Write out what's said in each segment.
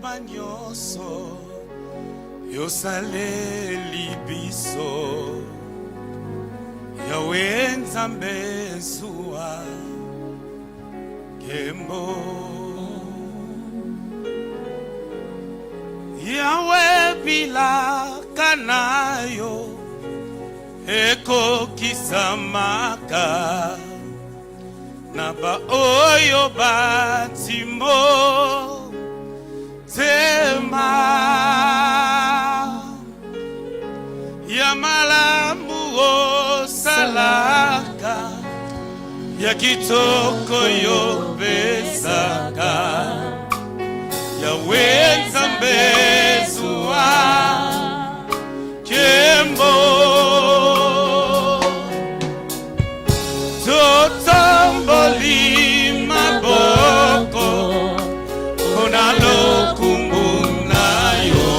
motema nyonso yosaleli biso Yawe Nzambe zuwa kembo Yawe bilaka nayo ekokisamaka na baoyo batimo tema ya malamu osalaka ya kitoko yo besaka Yawe Nzambe zuwa kembo Totomboli maboko Kona lokumbu nayo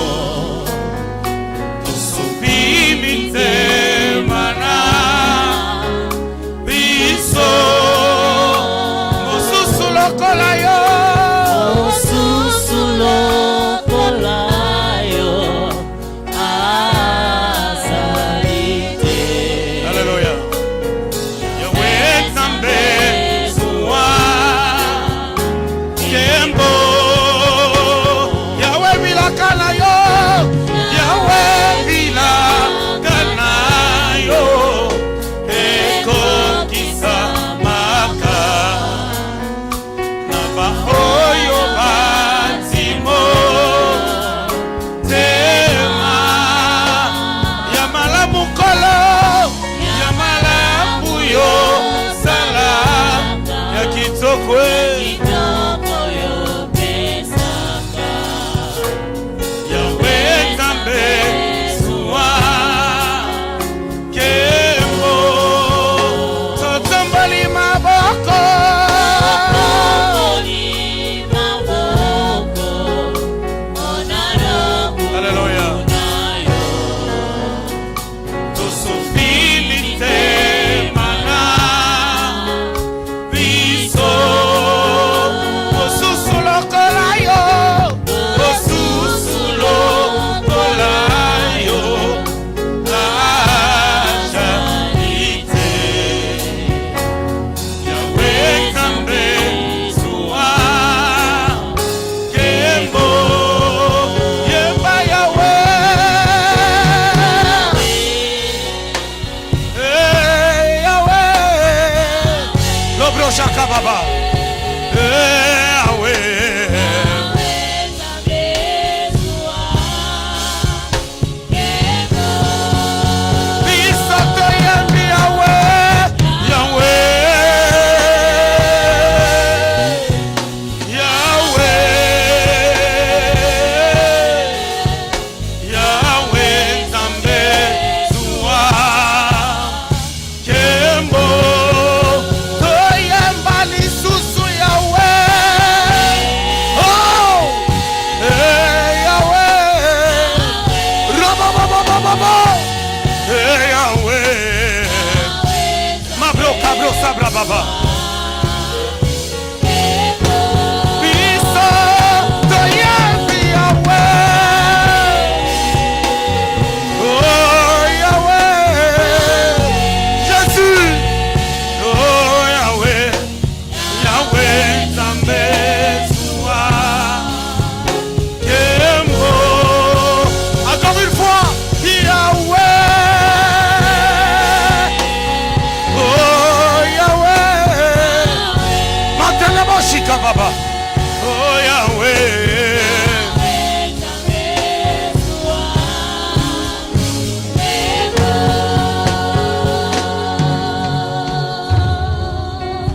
Tosupimi temana Biso Mosusu lokola yo Mosusu lokola yo Azalite Hallelujah Yawe Nzambe zuwa kembo Yawe bilaka na yo Yawe bilaka na yo ekokisamaka na baoyo batimo tema ya malamu kolo ya malamu yo sala ya kitoko Kitoko yo besaka Yawe Nzambe zuwa kembo totomboli maboko Oli maboko Onaro Hallelujah kunayo tosofili temana biso mosusu lokola yo mosusu lokola yo ajalite Yawe Nzambe zuwa kembo yemba Yawe Yawe Lobro shaka baba Yawe Bisoto yembi Yawe Yawe Yawe Yawe Nzambe zuwa kembo toyemba lisusu Yawe oh Yawe robobobobobobo Yawe mabro kabro sabra baba biso toyembi Yawe oh Yawe Jésus oh Yawe Yawe Nzambe zuwa kembo encore une fois Yawe oh Yawe Matele boshika baba oh Yawe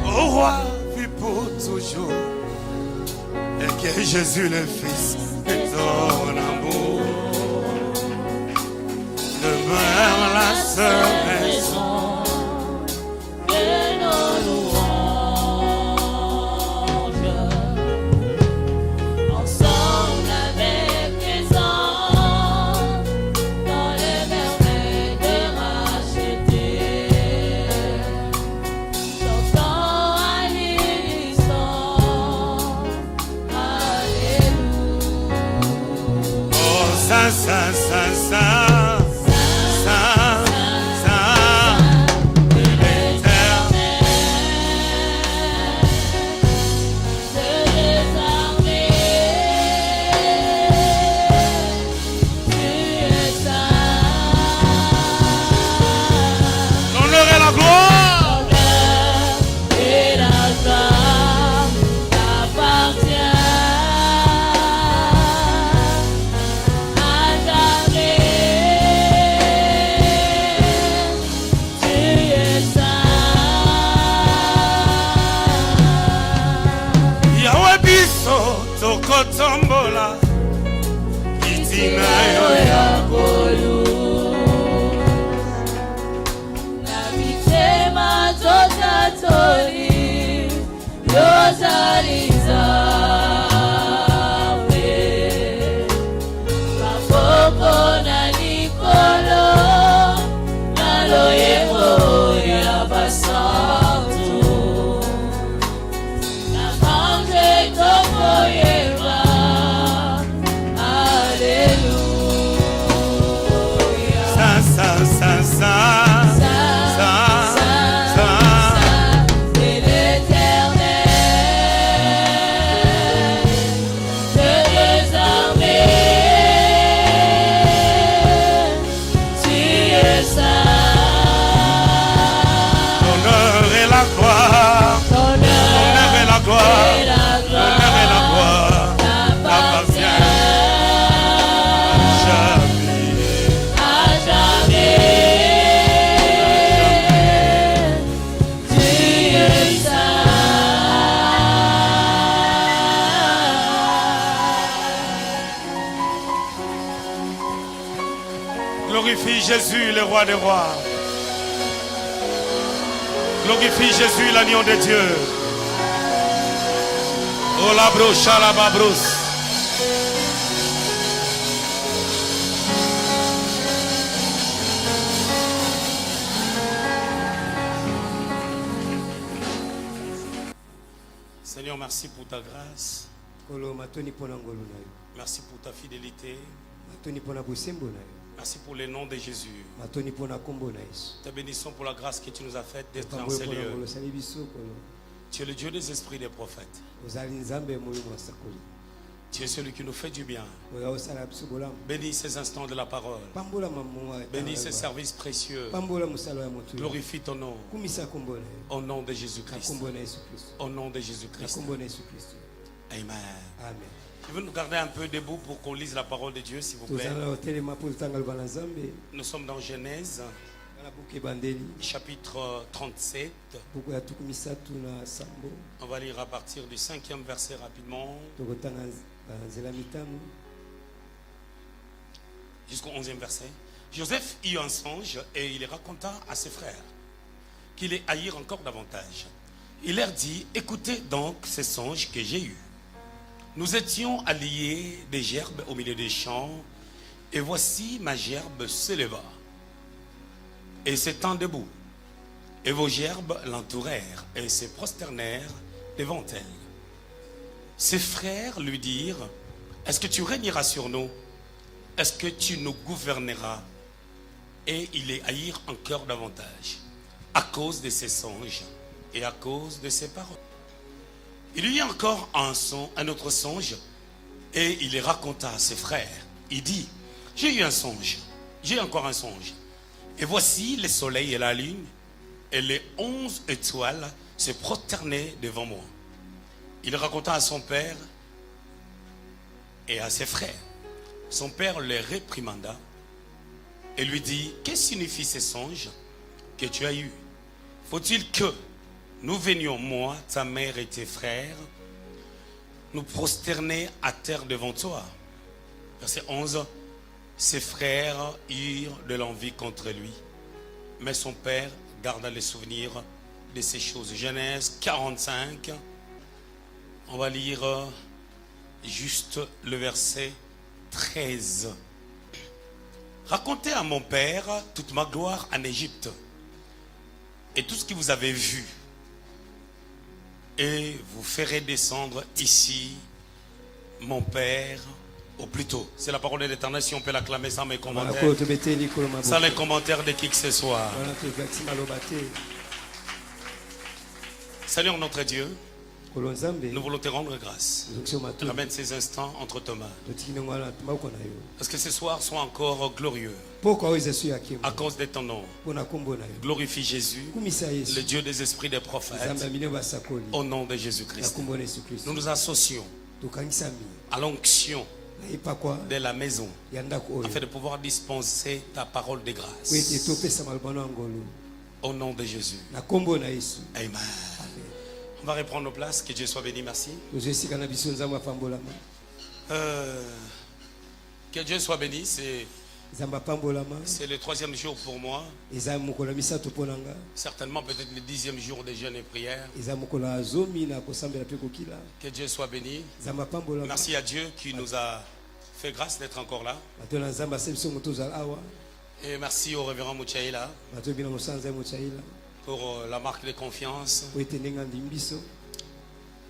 Au roi vit pour toujours et que Jésus le Fils est ton amour demeure la seule raison de nos louanges, ensemble avec les anges, dans les merveilles de racheter, chantant à l'unisson, Alléluia. Saint, Saint, Saint, Saint, Saint, Saint de l'Éternel. L'honneur et la gloire. Tokotombola itina yo ya kolu na bitema totatori yozaliza mafoko na likolo na loyeko ya basantu na mange tokoye. Glorifie Jésus, le roi des rois. Glorifie Jésus, l'agneau de Dieu. Oh la broche à la babrousse. Seigneur, merci pour ta grâce. Merci pour ta fidélité. Merci pour le nom de Jésus. Te bénissons pour la grâce que tu nous as faite d'être dans ces lieux. Tu es le Dieu des esprits des prophètes. Tu es celui qui nous fait du bien. Bénis ces instants de la parole. Bénis ces services précieux. Glorifie ton nom. Au nom de Jésus-Christ. Au nom de Jésus-Christ. Amen. Je veux nous garder un peu debout pour qu'on lise la parole de Dieu, s'il vous plaît. Nous sommes dans Genèse, chapitre 37. On va lire à partir du 5e verset rapidement jusqu'au 11e verset. Joseph eut un songe et il raconta à ses frères qu'il les haïrent encore davantage. Il leur dit: écoutez donc ces songes que j'ai eus. Nous étions alliés des gerbes au milieu des champs, et voici ma gerbe s'éleva et s'étend debout, et vos gerbes l'entourèrent et se prosternèrent devant elle. Ses frères lui dirent: est-ce que tu régneras sur nous? Est-ce que tu nous gouverneras? Et ils les haïrent encore davantage à cause de ses songes et à cause de ses paroles. Il y eut encore un autre songe, et il les raconta à ses frères. Il dit: j'ai eu un songe, j'ai encore un songe. Et voici le soleil et la lune et les 11 étoiles se prosternaient devant moi. Il raconta à son père et à ses frères. Son père les réprimanda et lui dit: que signifient ces songes que tu as eus? Faut-il que nous venions, moi, ta mère et tes frères, nous prosterner à terre devant toi? Verset 11. Ses frères eurent de l'envie contre lui, mais son père garda les souvenirs de ces choses. Genèse 45. On va lire juste le verset 13. Racontez à mon père toute ma gloire en Égypte et tout ce que vous avez vu, et vous ferez descendre ici mon père Ou plutôt, c'est la parole de l'Éternel, si on peut l'acclamer sans mes commentaires. Malako tobete likolo maboko. Sans les commentaires de qui que ce soit. Wana tobeti maloba te. Seigneur notre Dieu, Kolo Nzambe. nous voulons te rendre grâce. Zokisio matu. Ramène ces instants entre tes mains. Totiki ngala maboko na yo. Parce que ce soir soit encore glorieux. Poko aweze su yakimo. À cause de ton nom. Pona kombo na yo. Glorifie Jésus, Kumisa Yesu. le Dieu des esprits des prophètes. Nzambe amine basakoli. Au nom de Na Jésus-Christ. kombo na Yesu Kristo. Nous nous associons Tokangisami. à l'onction Na ipakwa de la maison yandako oyo. afin de pouvoir dispenser ta parole de Wete grâce. topesa maloba na ngolo. Au nom de Jésus. Na kombo na Yesu. Amen. On va reprendre nos places. Que Dieu soit béni. Merci. Tozesika na biso Nzambe apambolama. Que Dieu soit béni. Nzambe apambolama. C'est le 3e jour pour moi. Eza mokolo ya misato mpo na nga. Certainement peut-être le 10e jour de jeûne et prière. Eza mokolo ya zomi na kosambela mpe kokila. Que Dieu soit béni. Nzambe apambolama. Merci à Dieu qui nous a fait grâce d'être encore là. Bato na Nzambe asali biso moto ozala awa. Et merci au révérend Mouchaïla Bato ebina mosanza ya mochaila. pour la marque de confiance Po ete ndenge andimi biso.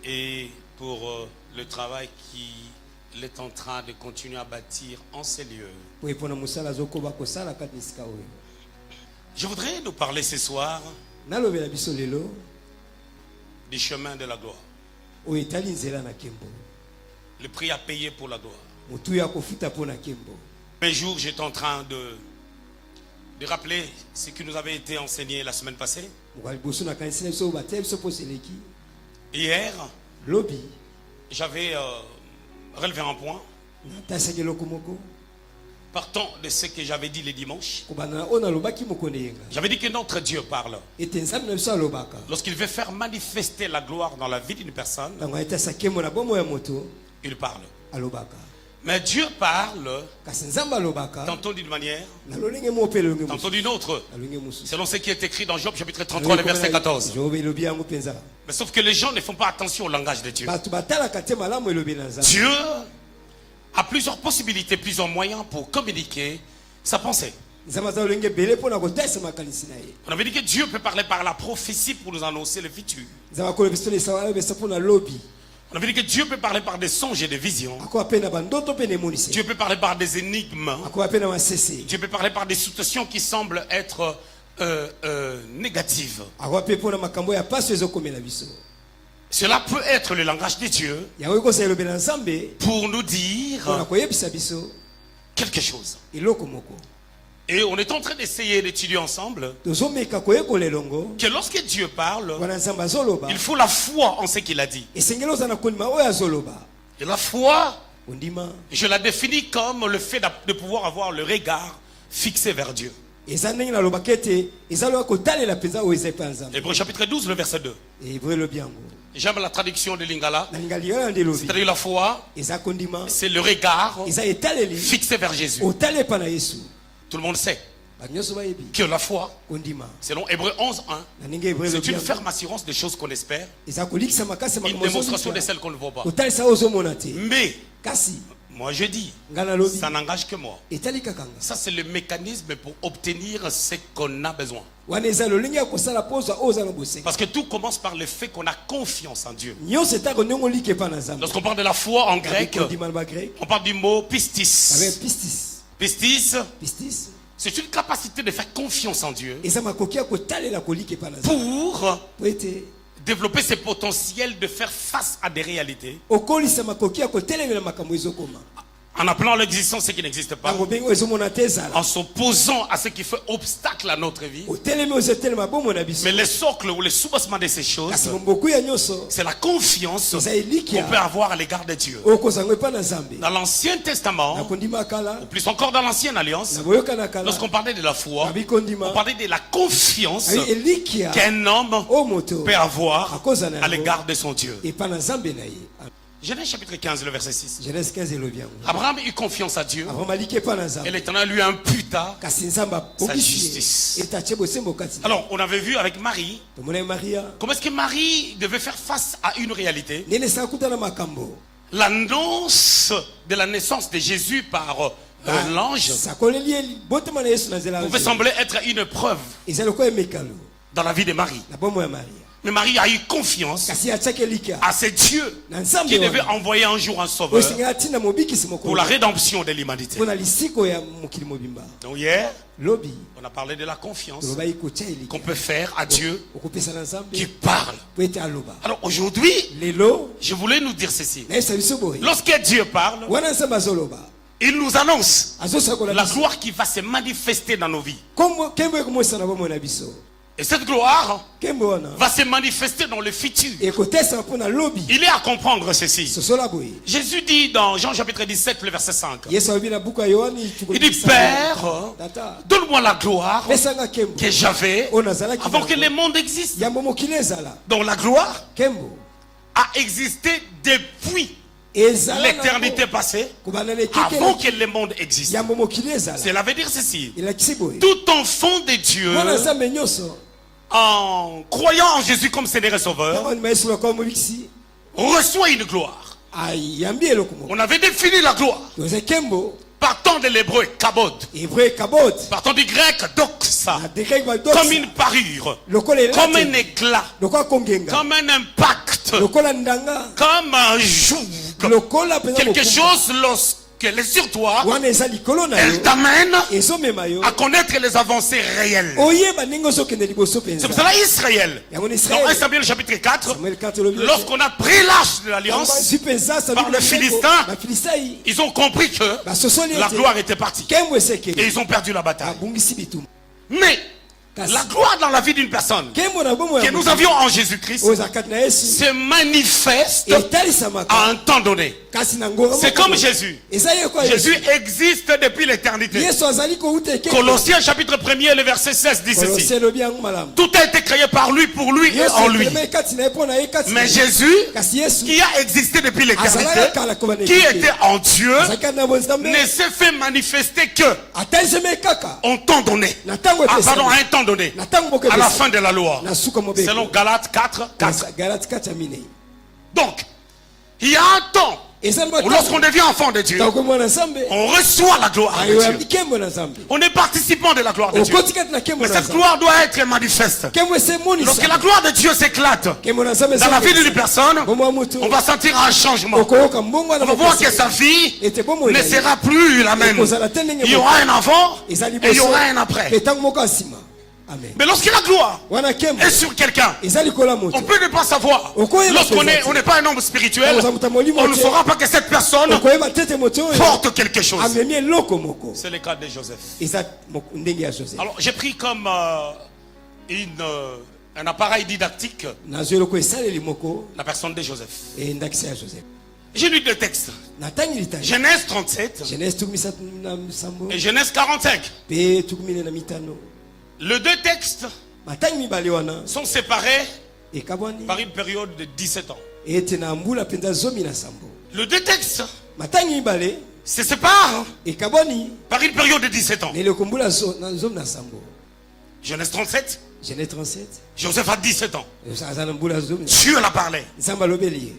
et pour le travail qu'il est en train de continuer à bâtir en ces lieux. Po epona mosala azokoba kosala kati na esika oyo. Je voudrais nous parler ce soir Nalobela biso lelo du chemin de la gloire. oyo etali nzela na nkembo. Le prix à payer pour la gloire. Motu ya kofuta mpo na nkembo. Un jour, j'étais en train de rappeler ce qui nous avait été enseigné la semaine passée. Mokali boso na kanisi na biso oyo batia biso mpo seleki. Hier, Lobi j'avais relevé un point natasaki eloko moko. partant de ce que j'avais dit le dimanche. Kobanda na oyo nalobaki mokonde yenga. J'avais dit que notre Dieu parle. Ete Nzambe na biso alobaka. Lorsqu'il veut faire manifester la gloire dans la vie d'une personne, Ntango ayetasaka nkembo na bomoi ya moto il parle. alobaka. Mais Dieu parle Kasi Nzambe alobaka tantôt d'une manière, na lolenge moko mpe lolenge tantôt mosusu. d'une autre, Na lolenge mosusu. selon ce qui est écrit dans Job chapitre 33, le verset 14. Job elobi yango mpenza. Mais sauf que les gens ne font pas attention au langage de Dieu. Bato batalaka te malamu elobi na Nzambe. Dieu a plusieurs possibilités, plusieurs moyens pour communiquer sa pensée. Nzambe aza lolenge ebele mpo na kotalisa makanisi na ye. On avait dit que Dieu peut parler par la prophétie pour nous annoncer le futur. Nzambe akolobisa na esawa ayobisa mpo na lobi. On avait dit que Dieu peut parler par des songes et des visions. Akoba mpe na bandoto mpe na emonisi. Dieu peut parler par des énigmes. Akoba mpe na masese. Dieu peut parler par des situations qui semblent être négatives. Akoba mpe mpo na makambo ya pasi ezokomela biso. Cela peut être le langage de Dieu Yango ekosa elobi na Nzambe pour nous mpo na dire koyebisa biso quelque chose. eloko moko. Et on est en train d'essayer d'étudier ensemble Tozomeka koyekola elongo. que lorsque Dieu parle, Wana Nzambe azoloba. il faut la foi en ce qu'il a dit. Esengeli oza na kondima oyo azoloba. Et la foi, Ondima je la définis comme le fait de pouvoir avoir le regard fixé vers Dieu. eza ndenge nalobaka ete ezaloka kotalela mpenza oyo eza epai ya Nzambe. Hébreux chapitre 12, le verset 2. Hébreu elobi yango. J'aime la traduction de Lingala. nalinga lingala nde elobi. C'est-à-dire la foi, Eza kondima c'est le regard eza etaleli fixé vers Jésus. otala epai na Yesu. Tout le monde sait Bato nyonso bayebi que la foi, kondima selon Hébreux 11, 1, na ndenge Hébreu c'est elobi une yango. ferme assurance des choses qu'on espère, eza kolikisa makasi une makambo démonstration de ozolika. celles qu'on ne voit pas. kotalisa oyo ozomona te. Mais, Kasi moi je dis, nga nalobi ça n'engage que moi. etali kaka nga. Ça, c'est le mécanisme pour obtenir ce qu'on a besoin. Wana eza lolenge ya kosala mpo ozwa oyo oza na bosenga. Parce que tout commence par le fait qu'on a confiance en Dieu. nyonso etako ndenge olika epai na Nzambe. Lorsqu'on parle de la foi en grec, kondima na bagrek on parle du mot avec pistis. pistis. Pistis, Pistis c'est une capacité de faire confiance en Dieu eza makoki ya kotalela kolika epai na Nzambe. pour Po ete développer ses potentiels de faire face à des réalités okolisa makoki ya kotelemela makambo ezokoma. en appelant l'existence ce qui n'existe pas, Ntango bengi oyo ezomona te ezala. en s'opposant à ce qui fait obstacle à notre vie. otelemi oyo ezotelema bomoi na biso. Mais le socle ou le soubassement de ces Kasi choses, momboku ya nyonso c'est la confiance eza elikia qu'on peut avoir à l'égard de Dieu. oyo kozango epai na Nzambe. Dans l'Ancien Na Testament, kondima kala ou plus encore dans l'Ancienne Alliance, na boyoka kala lorsqu'on parlait de la foi, abi kondima on parlait de la confiance abi elikia qu'un homme oyo moto peut avoir akoza na à yango l'égard de son Dieu. epai na Nzambe na ye. Genèse chapitre 15, le verset 6. Genèse 15 elobi yango. Abraham eut confiance à Dieu Abraham aliki epai na et Nzambe. l'Éternel lui imputa. Kasi Nzambe akokisi justice. ye ete atie bosembo kati na ye. Alors, on avait vu avec Marie, tomonaki Maria comment est-ce que Marie devait faire face à une réalité. ndenge esala kutana makambo. L'annonce de la naissance de Jésus par l'ange sakoleli botema na Yesu na nzela ya pouvait nzela. sembler être une preuve eza lokola emekalo dans la vie de Marie. na bomoi ya Maria. Mais Marie a eu confiance kasi atiaki elikya à ce Dieu na nzambe qui devait wana envoyer un jour un oyo sauveur esengeli atinda mobikisi pour mokolo la rédemption de l'humanité. mpona lisiko ya mokili mobimba. Donc hier, lobi on a parlé de la confiance tolobaki kotya qu'on elikya peut faire à Dieu okopesa na nzambe qui parle. po ete aloba. Alors aujourd'hui, lelo je voulais nous dire ceci. nayebisa biso boye Lorsque Dieu parle, wana nzambe azoloba il nous annonce azosakola la biso gloire qui va se manifester dans nos vies. kembo ekomosana na bomoi na biso. Et cette gloire kembo wana va se manifester dans le futur. ekotesama mpona lobi Il est à comprendre ceci. sosola boye. Jésus dit dans Jean chapitre 17, le verset 5, yesu alobi na buku ya yohani il dit, Père, tata donne-moi la gloire pesanga kembo que j'avais oyo nazalaki avant que nango. le monde existe. yambo mokili ezala Donc la gloire kembo a existé depuis ezala l'éternité passée, kobanda na avant ekeke que le monde existe. yambo mokili ezala Cela veut dire ceci. elakisi boye Tout enfant de Dieu, mwana nzambe nyonso en croyant en Jésus comme Seigneur et Sauveur, yango andima yesu lokola mobikisi reçoit une gloire. ayambi eloko moko On avait défini la gloire toza kembo partant de l'hébreu kabod, hébreu kabod partant du grec doxa, na degré comme une parure, lokola comme un elati éclat, lokola kongenga comme un impact, lokola ndanga comme un joug. lokola mpenza Quelque mokumba. chose lorsqu'elle est sur toi, wana eza likolo na elle yo t'amène ezomema yo à connaître les avancées réelles. oyeba ndenge ozokende liboso C'est mpenza pour cela Israël, yango na dans 1 israel Samuel chapitre 4, samuel 4 elobi lorsqu'on a pris l'âge de l'alliance, bazwi mpenza par le Philistin, bafilistai ils ont compris que basosoli la ete gloire était partie. kembo Et esekeli ils ont perdu la bataille. abungisi bitumba Mais kasi la gloire dans la vie d'une personne kembo na bomo que ya nous moto avions en Jésus-Christ oyo eza kati na yesu se manifeste etalisamaka à un temps donné. kasi na ngonga C'est moko comme Jésus. eza ye kwa Jésus yesu existe depuis l'éternité. yesu azali kouta ekeke Colossiens chapitre 1er, le verset 16 dit kolosi ceci. elobi yango malamu Tout a été créé par lui, pour lui et yesu en lui. ekelema ekati na ye mpo na ye kati na Mais ye. Jésus, kasi yesu qui a existé depuis l'éternité, azalaka kala kobana qui était en Dieu, azali kati na bonzambe ne s'est fait manifester que atalisema kaka en temps donné. na ntango Ah, pardon, à epesami un temps donné. na ntango moko À la epesami fin de la loi. na suka mobeko Selon Galates 4, 4. galati kati ya minei Donc, il y a un temps ezali où lorsqu'on devient enfant de Dieu, ntango mwana nzambe on reçoit la gloire de ayoyambi Dieu. kembo na nzambe On est participant de la gloire de Dieu. okoti kati na kembo Mais na cette nzambe gloire doit être manifeste. kembo Lorsque esemonisa la gloire de Dieu s'éclate kembo na nzambe dans la vie d'une esemonisa personne, bomo ya mutu on va sentir un changement. okoyoka mbongo On na va voir que mapesa sa vie ete bomo ne na ye sera plus la même. ekozala te ndenge Il y aura un avant eza et il y liboso aura un après. mpe ntango moko ya nsima amen Mais lorsque la gloire wana kembo est sur quelqu'un, eza likolo ya moto on peut ne pas savoir. Okoyeba Lorsqu'on présenter. n'est pas un homme spirituel, Oza muta molimo on ne te. saura pas que cette personne okoyeba tete moto oyo porte quelque chose. amemi eloko moko C'est le cas de Joseph. eza ndenge ya joseph Alors j'ai pris comme un appareil didactique nazwi eloko esaleli moko la personne de Joseph. endakisa ya joseph J'ai lu deux textes. natangi litani Genèse 37 genèse tuku misatu na misambo et Genèse 45. mpe tuku mine na mitano Les deux textes matangi mibale wana sont séparés ekabwani par une période de 17 ans. ete na mbula mpenza zomi na sambo Les deux textes matangi mibale se séparent ekabwani par une période de 17 ans. na eloko mbula na zomi na sambo Genèse 37, genèse 37 Joseph a 17 ans. aza na mbula zomi Dieu l'a parlé. nzambe alobeli ye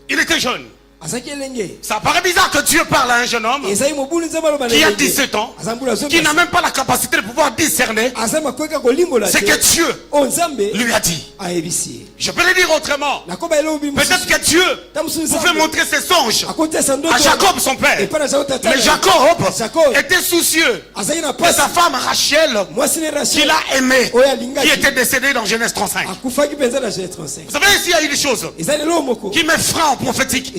Il était jeune. azalaki elenge Ça paraît bizarre que Dieu parle à un jeune homme ezali mobulu nzambe aloba na qui a elenge. 17 ans, aza mbula zomi qui na n'a même pas la capacité de pouvoir discerner aza makoyeka kolimbola ce te que Dieu oyo nzambe lui a dit. ayebisi ye Je peux le dire autrement. nakoba elobi Peut-être que Dieu ta mosusu pouvait nzambe montrer ses songes akotisa ndoto à Jacob, son père. epai na jacob tata Mais na- Jacob était soucieux azalaki na que pasi sa femme Rachel, mwasi ne qu'il rachel a aimé, oyo qui alingaki était décédée dans Genèse 35. akufaki mpenza na genèse 35 Vous savez, ici, il y a une chose ezali eloko moko qui m'effraie en prophétique.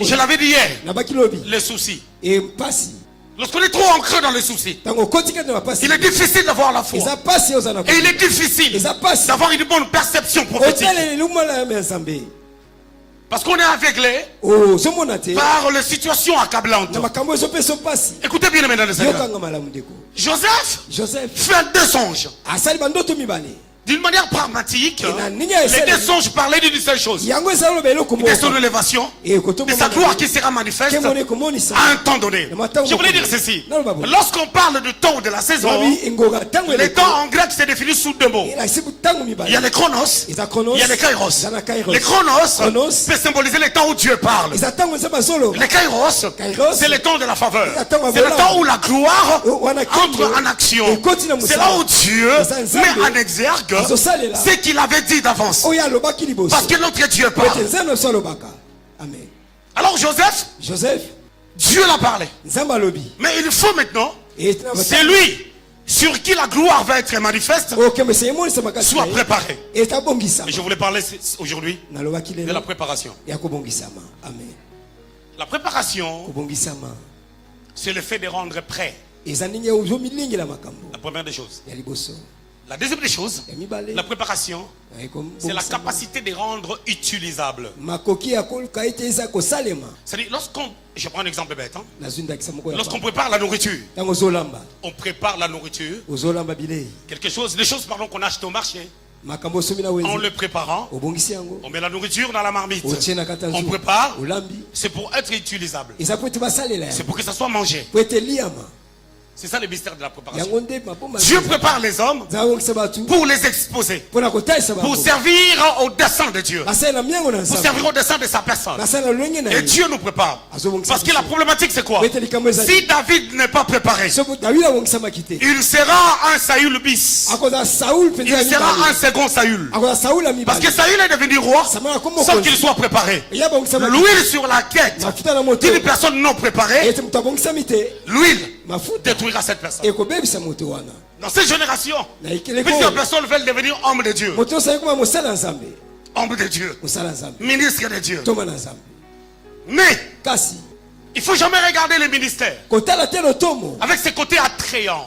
Je l'avais dit hier, nabaki lobi les soucis. empasi Lorsqu'on est trop ancré dans les soucis, ntango okoti kati na bapasi il est difficile d'avoir la foi. eza pasi oza na Et il est difficile eza pasi d'avoir une bonne perception prophétique. otaleli lumala ya nzambe Parce qu'on est aveuglé ozomona te par les situations accablantes. na makambo ezopesa pasi Écoutez bien, mesdames et messieurs. yokanga malamu ndeko Joseph joseph fait deux songes. asali bandoto mibale D'une manière pragmatique, na ninga les deux esali songes parlaient d'une seule chose. yango ezali loba eloko De son moko élévation, et de sa gloire qui sera manifeste kemone komonisa à un temps donné. Je voulais dire ceci. Lorsqu'on parle de temps ou de la saison, babi engoka ntango les temps en grec c'est défini sous deux mots. elakisi ntango Il y a mibale les chronos, eza chronos il y a les kairos. eza na kairos Les chronos Chronos. peut symboliser les temps où Dieu parle. eza ntango nzambe azoloba Les kairos, Kairos, c'est le temps de la faveur. temps C'est le temps où la gloire wana entre en action. C'est là où Dieu met en exergue ce qu'il avait dit d'avance. Parce que notre Dieu parle. Amen. Alors Joseph, Dieu l'a parlé. Mais il faut maintenant, c'est lui sur qui la gloire va être manifeste, soit préparé. Et je voulais parler aujourd'hui de la préparation. La préparation, c'est le fait de rendre prêt. La première des choses. La deuxième des choses, la préparation, c'est la capacité de rendre utilisable. C'est-à-dire, je prends un exemple bête, lorsqu'on prépare la nourriture, on prépare la nourriture, des choses pardon, qu'on achète au marché. En le préparant, on met la nourriture dans la marmite, on prépare, c'est pour être utilisable, c'est pour que ça soit mangé. C'est ça le mystère de la préparation. Dieu prépare les hommes pour les exposer, pour servir au dessein de Dieu, pour servir au dessein de sa personne. Et Dieu nous prépare. Parce que la problématique c'est quoi? Si David n'est pas préparé, il sera un Saül bis. Il sera un second Saül. Parce que Saül est devenu roi sans qu'il soit préparé. L'huile sur la quête d'une personne non préparée, l'huile détruira cette personne. Dans cette génération, plusieurs personnes veulent devenir hommes de Dieu. Hommes de Dieu. Ministres de Dieu. Mais il ne faut jamais regarder les ministères avec ses côtés attrayants,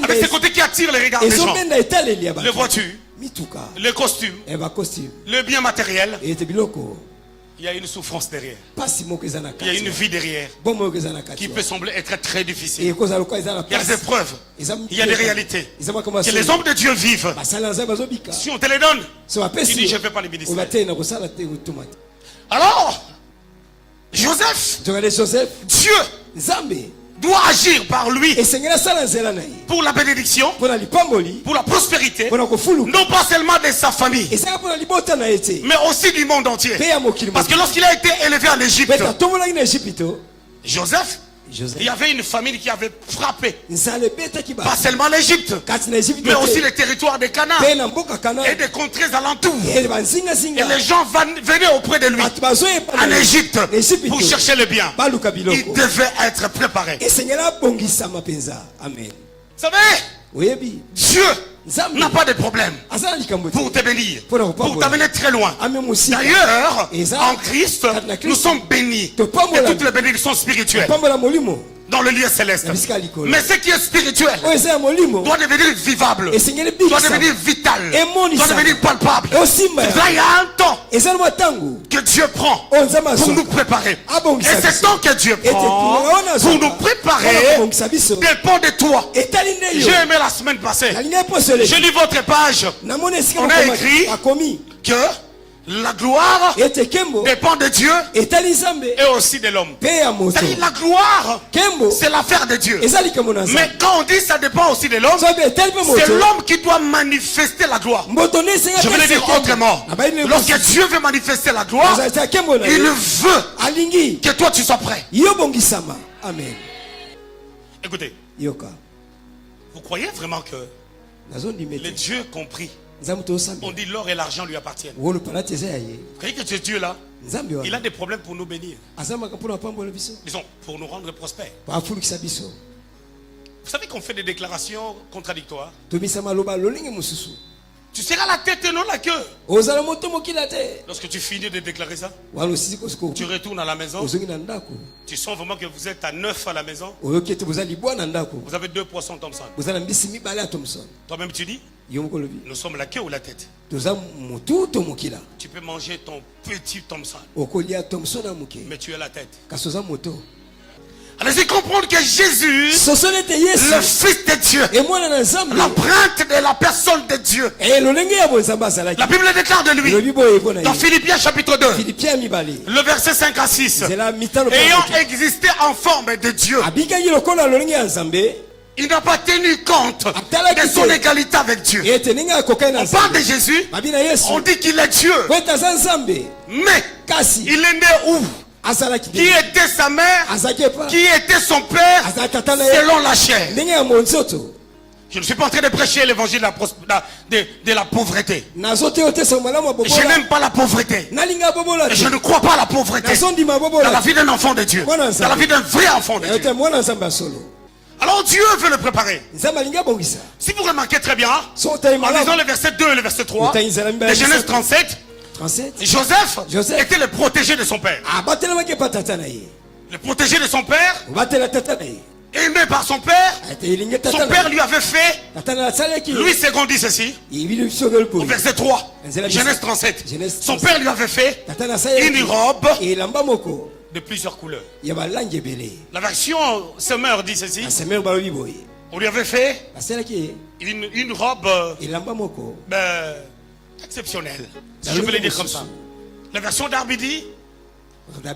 avec ses côtés qui attirent les regards des gens. Les voitures, les costumes, le bien matériel. Il y a une souffrance derrière. Il y a une vie derrière qui peut sembler être très difficile. Il y a des épreuves. Il y a des réalités que les hommes de Dieu vivent. Si on te les donne, tu dis je ne fais pas les ministères. Alors, Joseph, Dieu doit agir par lui pour la bénédiction, pour la prospérité, non pas seulement de sa famille, mais aussi du monde entier. Parce que lorsqu'il a été élevé en Égypte, Joseph, il y avait une famille qui avait frappé pas seulement l'Égypte, mais aussi les territoires de Canaan et des contrées alentours. Et les gens venaient auprès de lui en Égypte pour chercher le bien. Il devait être préparé. Vous savez, Dieu n'a pas de problème pour te bénir, pour t'amener très loin. D'ailleurs, en Christ, nous sommes bénis. Et toutes les bénédictions spirituelles dans le lieu céleste. Mais ce qui est spirituel doit devenir vivable, doit devenir vital, doit devenir palpable. Là, il y a un temps que Dieu prend pour nous préparer. Et ce temps que Dieu prend pour nous préparer dépend de toi. J'ai aimé la semaine passée. Je lis votre page. On a écrit que la gloire dépend de Dieu et aussi de l'homme. C'est-à-dire la gloire, c'est l'affaire de Dieu. Mais quand on dit ça dépend aussi de l'homme, c'est l'homme qui doit manifester la gloire. Je vais le dire autrement. Lorsque Dieu veut manifester la gloire, il veut que toi tu sois prêt. Amen. Écoutez, vous croyez vraiment que les dieux compris, on dit l'or et l'argent lui appartiennent? Vous croyez que ce Dieu-là, il a des problèmes pour nous bénir? Disons, pour nous rendre prospères. Vous savez qu'on fait des déclarations contradictoires. Tu seras la tête et non la queue. Lorsque tu finis de déclarer ça, tu retournes à la maison. Tu sens vraiment que vous êtes à 9 à la maison. Vous avez 2 poissons Thompson. Toi-même tu dis, nous sommes la queue ou la tête? Tu peux manger ton petit Thompson, mais tu es la tête. Allez-y comprendre que Jésus, le Fils de Dieu, l'empreinte de la personne de Dieu, la Bible déclare de lui dans Philippiens chapitre 2, le verset 5 à 6, ayant existé en forme de Dieu, il n'a pas tenu compte de son égalité avec Dieu. On parle de Jésus, on dit qu'il est Dieu, mais il est né où? Qui était sa mère, qui était son père, selon la chair. Je ne suis pas en train de prêcher l'évangile de la pauvreté. Je Je n'aime pas la pauvreté. Et je ne crois pas à la pauvreté dans la vie d'un enfant de Dieu. Dans la vie d'un vrai enfant de Dieu. Alors Dieu veut le préparer. Si vous remarquez très bien, en lisant le verset 2 et le verset 3 de Genèse 37, Joseph était le protégé de son père. Le protégé de son père, aimé par son père. Son père lui avait fait. Louis II dit ceci au verset 3, Genèse 37. Son père lui avait fait une robe de plusieurs couleurs. La version Semeur dit ceci. On lui avait fait une robe exceptionnelle, si je peux le dire comme ça. La version Darby dit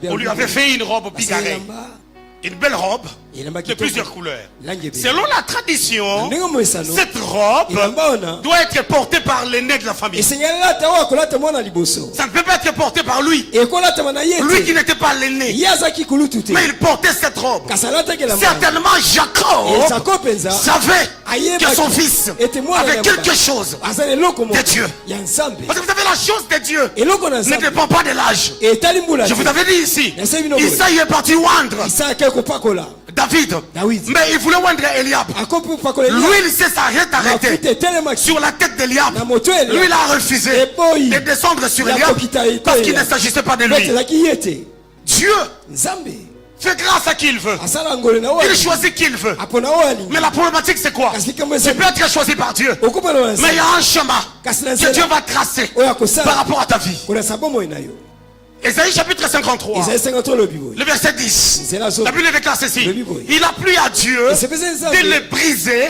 on lui avait fait une robe bigarrée, une belle robe de plusieurs couleurs. Selon la tradition, cette robe doit être portée par l'aîné de la famille. Ça ne peut pas être porté par lui. Lui qui n'était pas l'aîné. Mais il portait cette robe. Certainement Jacob savait que son fils avait quelque chose de Dieu. Parce que vous savez, la chose de Dieu ne dépend pas de l'âge. Je vous avais dit ici, Isaïe est parti oindre David. Mais il voulait oindre Eliab. L'huile s'est arrêtée sur la tête d'Eliab. Lui, il a refusé de descendre sur Eliab parce qu'il ne s'agissait pas de lui. Dieu fait grâce à qui il veut. Il choisit qui il veut. Mais la problématique c'est quoi? Tu peux être choisi par Dieu, mais il y a un chemin que Dieu va tracer par rapport à ta vie. Ésaïe chapitre 53, le verset 10. La Bible déclare ceci: il a plu à Dieu de le briser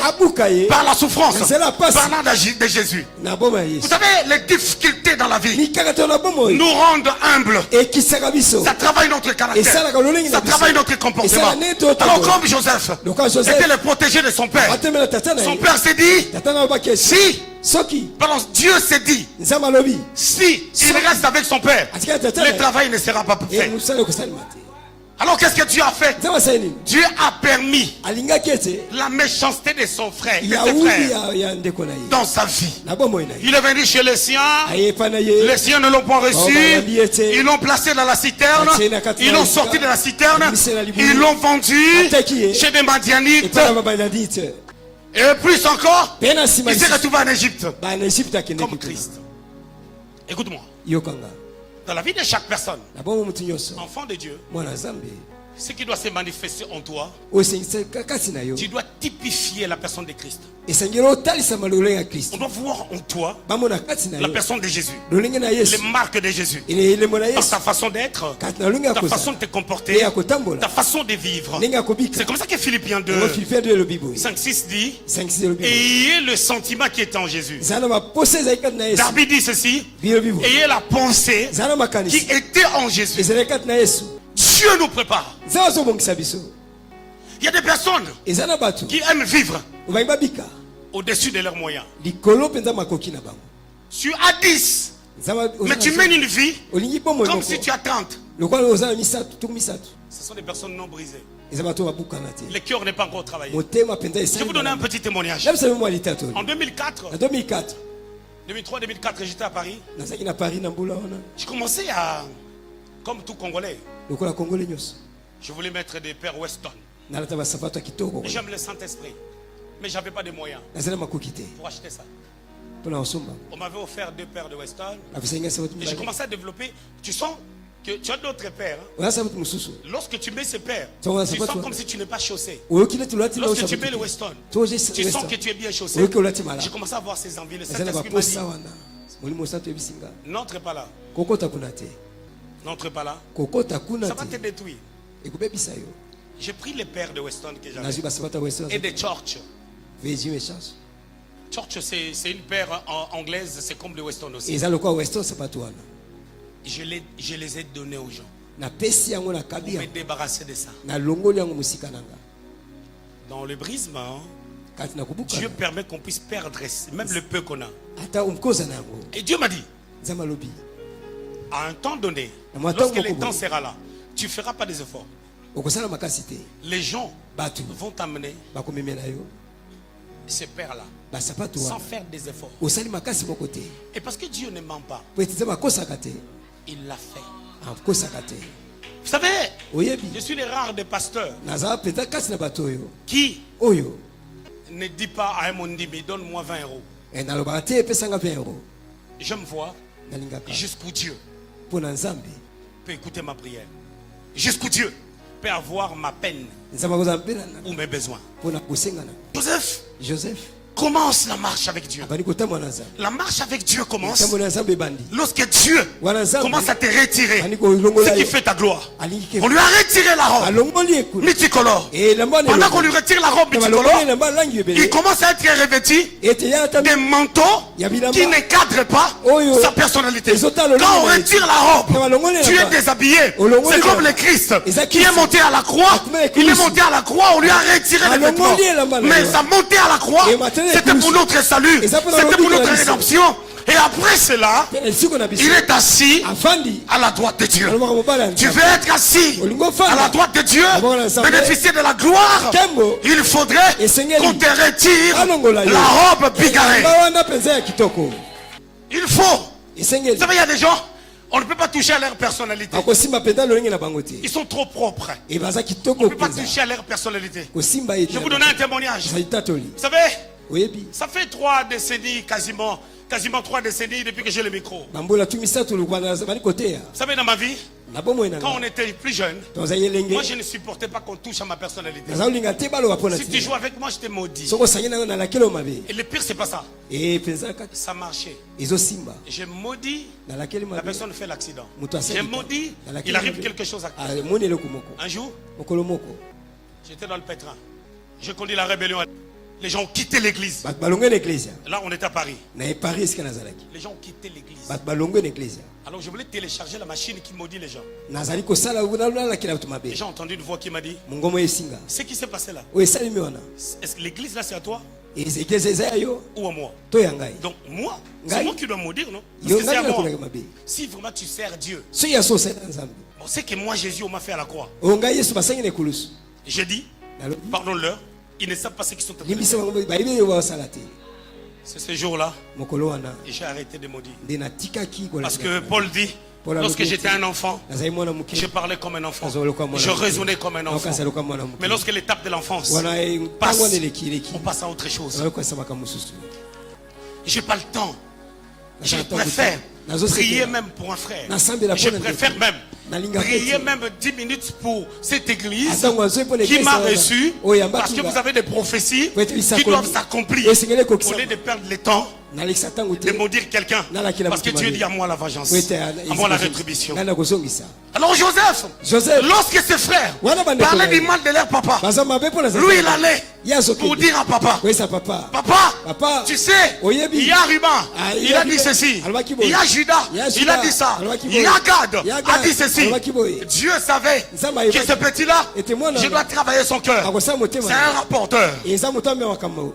par la souffrance, parlant de Jésus. Vous savez, les difficultés dans la vie nous rendent humbles. Ça travaille notre caractère, ça travaille notre comportement. Alors comme Joseph était le protégé de son père, son père s'est dit, pardon, Dieu s'est dit, si il reste avec son père, le travail ne sera pas fait. Alors qu'est-ce que Dieu a fait? Dieu a permis la méchanceté de son frère, de ses frères, dans sa vie. Il est venu chez les siens ne l'ont pas reçu, ils l'ont placé dans la citerne, ils l'ont sorti de la citerne, ils l'ont vendu chez des Madianites. Et plus encore, il s'est retrouvé en Égypte comme Christ. Écoute-moi. Dans la vie de chaque personne, enfant de Dieu, ce qui doit se manifester en toi, tu dois typifier la personne de Christ. On doit voir en toi la personne de Jésus, les marques de Jésus, dans ta façon d'être, ta façon de te comporter, ta façon de vivre. C'est comme ça que Philippiens 2, 5-6 dit: ayez le sentiment qui est en Jésus. Darby dit ceci: ayez la pensée qui était en Jésus. Dieu nous prépare. Il y a des personnes qui aiment vivre au-dessus de leurs moyens. Tu as 10, mais tu mènes une vie comme si tu as 30. Ce sont des personnes non brisées. Le cœur n'est pas encore travaillé. Je vais vous donner un petit témoignage. En 2004, 2003-2004, j'étais à Paris. Je commençais à, comme tout Congolais, je voulais mettre des paires Weston. J'aime le Saint-Esprit, mais je n'avais pas de moyens pour acheter ça. On m'avait offert 2 paires de Weston et j'ai commencé à développer. Tu sens que tu as d'autres paires. Lorsque tu mets ces paires, tu sens comme si tu n'es pas chaussé. Lorsque tu mets le Weston, tu sens que tu es bien chaussé. J'ai commencé à avoir ces envies. Le Saint-Esprit m'a dit: n'entre pas là. N'entre pas là. Ça va te détruire. J'ai pris les paires de Weston que j'avais et des Church. Church, c'est une paire anglaise, c'est comme le Weston aussi. Je les ai donnés aux gens pour me débarrasser de ça. Dans le brisement, Dieu permet qu'on puisse perdre même le peu qu'on a. Et Dieu m'a dit, à un temps donné, lorsque le temps sera là, tu ne feras pas des efforts. Les gens vont t'amener ces paires-là basapato sans wana faire des efforts. osali makasi moko te Et parce que Dieu ne ment pas, po ete nzambe akosaka te il l'a fait. akosaka te Vous savez, oyebi je suis les rares des pasteurs nazala mpenza kasi na bato oyo qui oyo ne dit pas à un mondimi, donne-moi 20 euros. nalobaka te epesanga 20 euro Je me vois nalingaka jusqu'où Dieu mpo na nzambe peut écouter ma prière. Jusqu'où Dieu peut avoir ma peine nzambe akozala mpe ou mes besoins. mpo na kosengana Joseph joseph commence la marche avec Dieu. abandi kotambola na nzambe La marche avec Dieu commence tambola na nzambe ebandi lorsque Dieu wana nzambe commence à te retirer abandi kolongola ce qui yo fait ta gloire. alingi ke On lui a retiré la robe alongoli ekulu multicolore. elamba Pendant qu'on lui retire la robe multicolore, balongoli elamba langi il ebele commence à être revêtu ete ya ata des manteaux ya bilamba qui ne cadrent pas Oyo. sa personnalité. Ezotalo Quand on lolo. retire la robe, Kama longole tu es là-bas. déshabillé. Olongole C'est comme là-bas. le Christ Eza qui est Christ. monté à la croix. Akume Il est Christ. monté à la croix, on lui a retiré les vêtements. Alongoli là-bas, Mais là-bas. sa montée à la croix, Et maintenant, c'était Christ. pour notre salut. Eza pour C'était notre pour notre vie. rédemption. Et après cela, esiko na biso il est assis afandi à la droite de Dieu. alobaka mobali ya Tu nzambe. veux être assis Olingo à ofanda. la droite de Dieu, D'abord, l'ensemble. bénéficier de la gloire. Kembo. Il faudrait Esengeli. qu'on te retire Alongola yo. la robe bigarrée. Elamba wana mpenza ya kitoko Il faut. esengeli Vous savez, il y a des gens, on ne peut pas toucher à leur personnalité. akosimba mpenza lolenge na bango te Ils sont trop propres. e baza On kitoko ne peut pas mpenza toucher à leur personnalité. kosimba ete Je vais vous donner un témoignage. ezali tatoli Vous savez, oyebi ça fait 3 décennies quasiment 3 décennies depuis que j'ai le micro. Vous bambola tu misato lukwana bali koteya savez, dans ma vie, na bomoi na quand on était plus jeune, tozali elenge moi je ne supportais pas qu'on touche à ma personnalité. naza kolinga te baloba mpo na Si tu tina joues avec moi, je t'ai maudit. soko osangi nango na lakelo mabe Et le pire, c'est pas ça. e mpenza kati Ça marchait. ezosimba J'ai maudit, na lakeli la mabe personne fait l'accident. moto asali J'ai maudit, na lakeli il arrive mabe. quelque chose à amoni eloko moko Un jour, mokolo moko j'étais dans le pétrin. Je conduis la rébellion. Les gens ont quitté l'église. bato balongwe na eklezia Là, on est à Paris. na epari esika nazalaki Les gens ont quitté l'église. bato balongwe na eklezia Alors je voulais télécharger la machine qui maudit les gens. nazali kosala nalakela bato Et mabe j'ai entendu une voix qui m'a dit, mongomo esinga ce qui s'est passé là, oyo esalemi wana est-ce que l'église là c'est à toi eklezia eza ya yo ou à moi? to ya ngai Donc moi, Ngai. c'est moi qui dois maudire, non? Parce yo que c'est ngai à moi. nakolaka mabe Si vraiment tu sers Dieu, soki ya so osali na nzambe on sait que moi Jésus on m'a fait à la croix. oyo ngai yesu basangi na ekulusu J'ai dit, nalobi pardonne-leur, ils ne savent pas ce qu'ils sont en train de limbisa faire. bango bayebi oyo basala te C'est ce jour-là mokolo wana et j'ai arrêté de maudire. nde natikaki Parce que Paul dit, lorsque j'étais un enfant, nazali mwana moke je parlais comme un enfant. nazoloka mwana Je moke. raisonnais comme un enfant. Nakasaloka mwana moke. Mais lorsque l'étape de l'enfance wana ntango passe, wana eleki on passe à autre chose. nayokwasa makambo mosusu J'ai pas le temps. Je Nazala ntango préfère te. Nazosepela. prier même pour un frère. Nasambela Je mpona préfère ndeko. même Nalinga prier peti. même 10 minutes pour cette église Atango azoi mpona qui eglise m'a wana. reçu Oyo yamba parce que tunga. vous avez des prophéties Po ete qui bisakoli. doivent s'accomplir. Esengeli ekokisama. Au lieu de perdre le temps nalekisa ntango de te maudire quelqu'un. Nalakela Parce que mutu Dieu mabe. dit à moi la vengeance, Po ete à moi la rétribution. ngai nakozongisa Alors Joseph. lorsque ses frères Wana bandeko parlaient na du ye. mal de leur papa, baza mabe mpona lui il allait ye azokende pour dire à papa, koyesa papa papa, Papa, tu sais, oyebi. il y a Ruben, Ah, il a dit ceci. alobaki boye. Il y a Judas, Il y a il Judas, a dit ça. alobaki Il y a boye. Gad, Il y a a Gad, dit ceci. alobaki boye. Dieu savait Nzambe que ayebaki. ce petit-là, Ete mwana je dois travailler son cœur. akosala motema C'est un rapporteur. eza moto amea makambo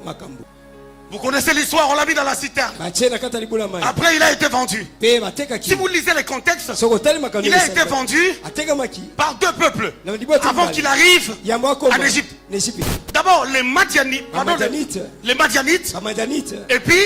Vous connaissez l'histoire, on l'a mis dans la citerne. batie na kati ya libula mai Après, il a été vendu. mpe batekaki Si vous lisez les contextes, soko otali makambo il a été vendu atekamaki par 2 peuples na libota avant qu'il arrive yambo akoma en Égypte. na Égypte D'abord, les Madianites, Bamadianite. les Madianites, bamadianite et puis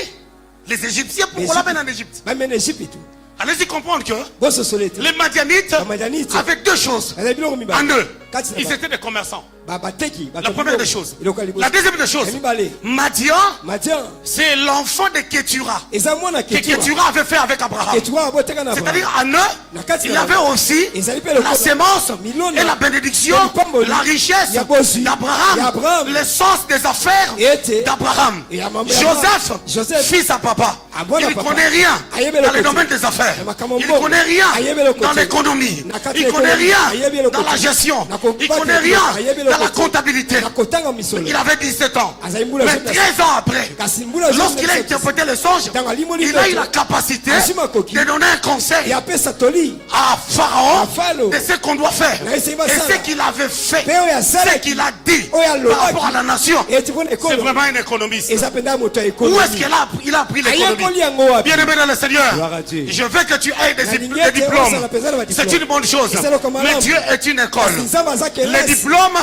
les Égyptiens, pourquoi la mène en Égypte? bamena Égypte tu Allez-y comprendre que bososolo ete les Madianites Bamadianite. avaient 2 choses ezali biloko en mibale eux. kati na Ils ba- étaient des commerçants. bateki La première des choses. biloko ya liboso. La deuxième des choses, ya mibale Madian, matian c'est l'enfant de Ketura. eza mwana Que ketura Ketura avait fait avec Abraham. ketura aboteka na C'est-à-dire en eux, Nakati il y na avait ba- aussi ezali mpe la lokola sémence milona et la bénédiction, ya lipamboli, la richesse ya bozwi, ya d'Abraham, Abraham, l'essence des affaires ete d'Abraham. et ya mambo ya Joseph, fils à papa, Abona il ne papa. connaît rien Ayebe dans le le domaine côté. des affaires. Ya makambo Il ne mbongo. connaît rien Ayebe le dans côté. l'économie. Nakati Il ne ya connaît économie. rien Ayebe le dans la côté. gestion. Nako- Il ne connaît rien Ayebe le dans la côté. comptabilité. nakotanga misolo Il avait 17 ans. Azali mbula Mais zote 13 ans après, kasi mbula zote lorsqu'il a zote interprété le songe, Ntango alimoli il a eu ndoto. la capacité Asima koki. de donner un conseil yapesa toli à Pharaon À Pharaon. de ce qu'on doit faire. Na esi Et basala. ce qu'il avait fait, Pe oyo asalaki. ce qu'il a dit Oyo alobaki. par rapport à la nation, eti mpona c'est ekolo vraiment un économiste. eza mpenza moto ya Où ekonomi est-ce qu'il a appris l'économie? ayekoli yango wapi Bien aimé dans le Seigneur, Gloire à Dieu. je veux que tu aies des Na diplômes. osala mpenza na C'est badiplôme. une bonne chose. Esala koma Mais malamu. Dieu est une école. Kasi nzambe aza Les kelasi diplômes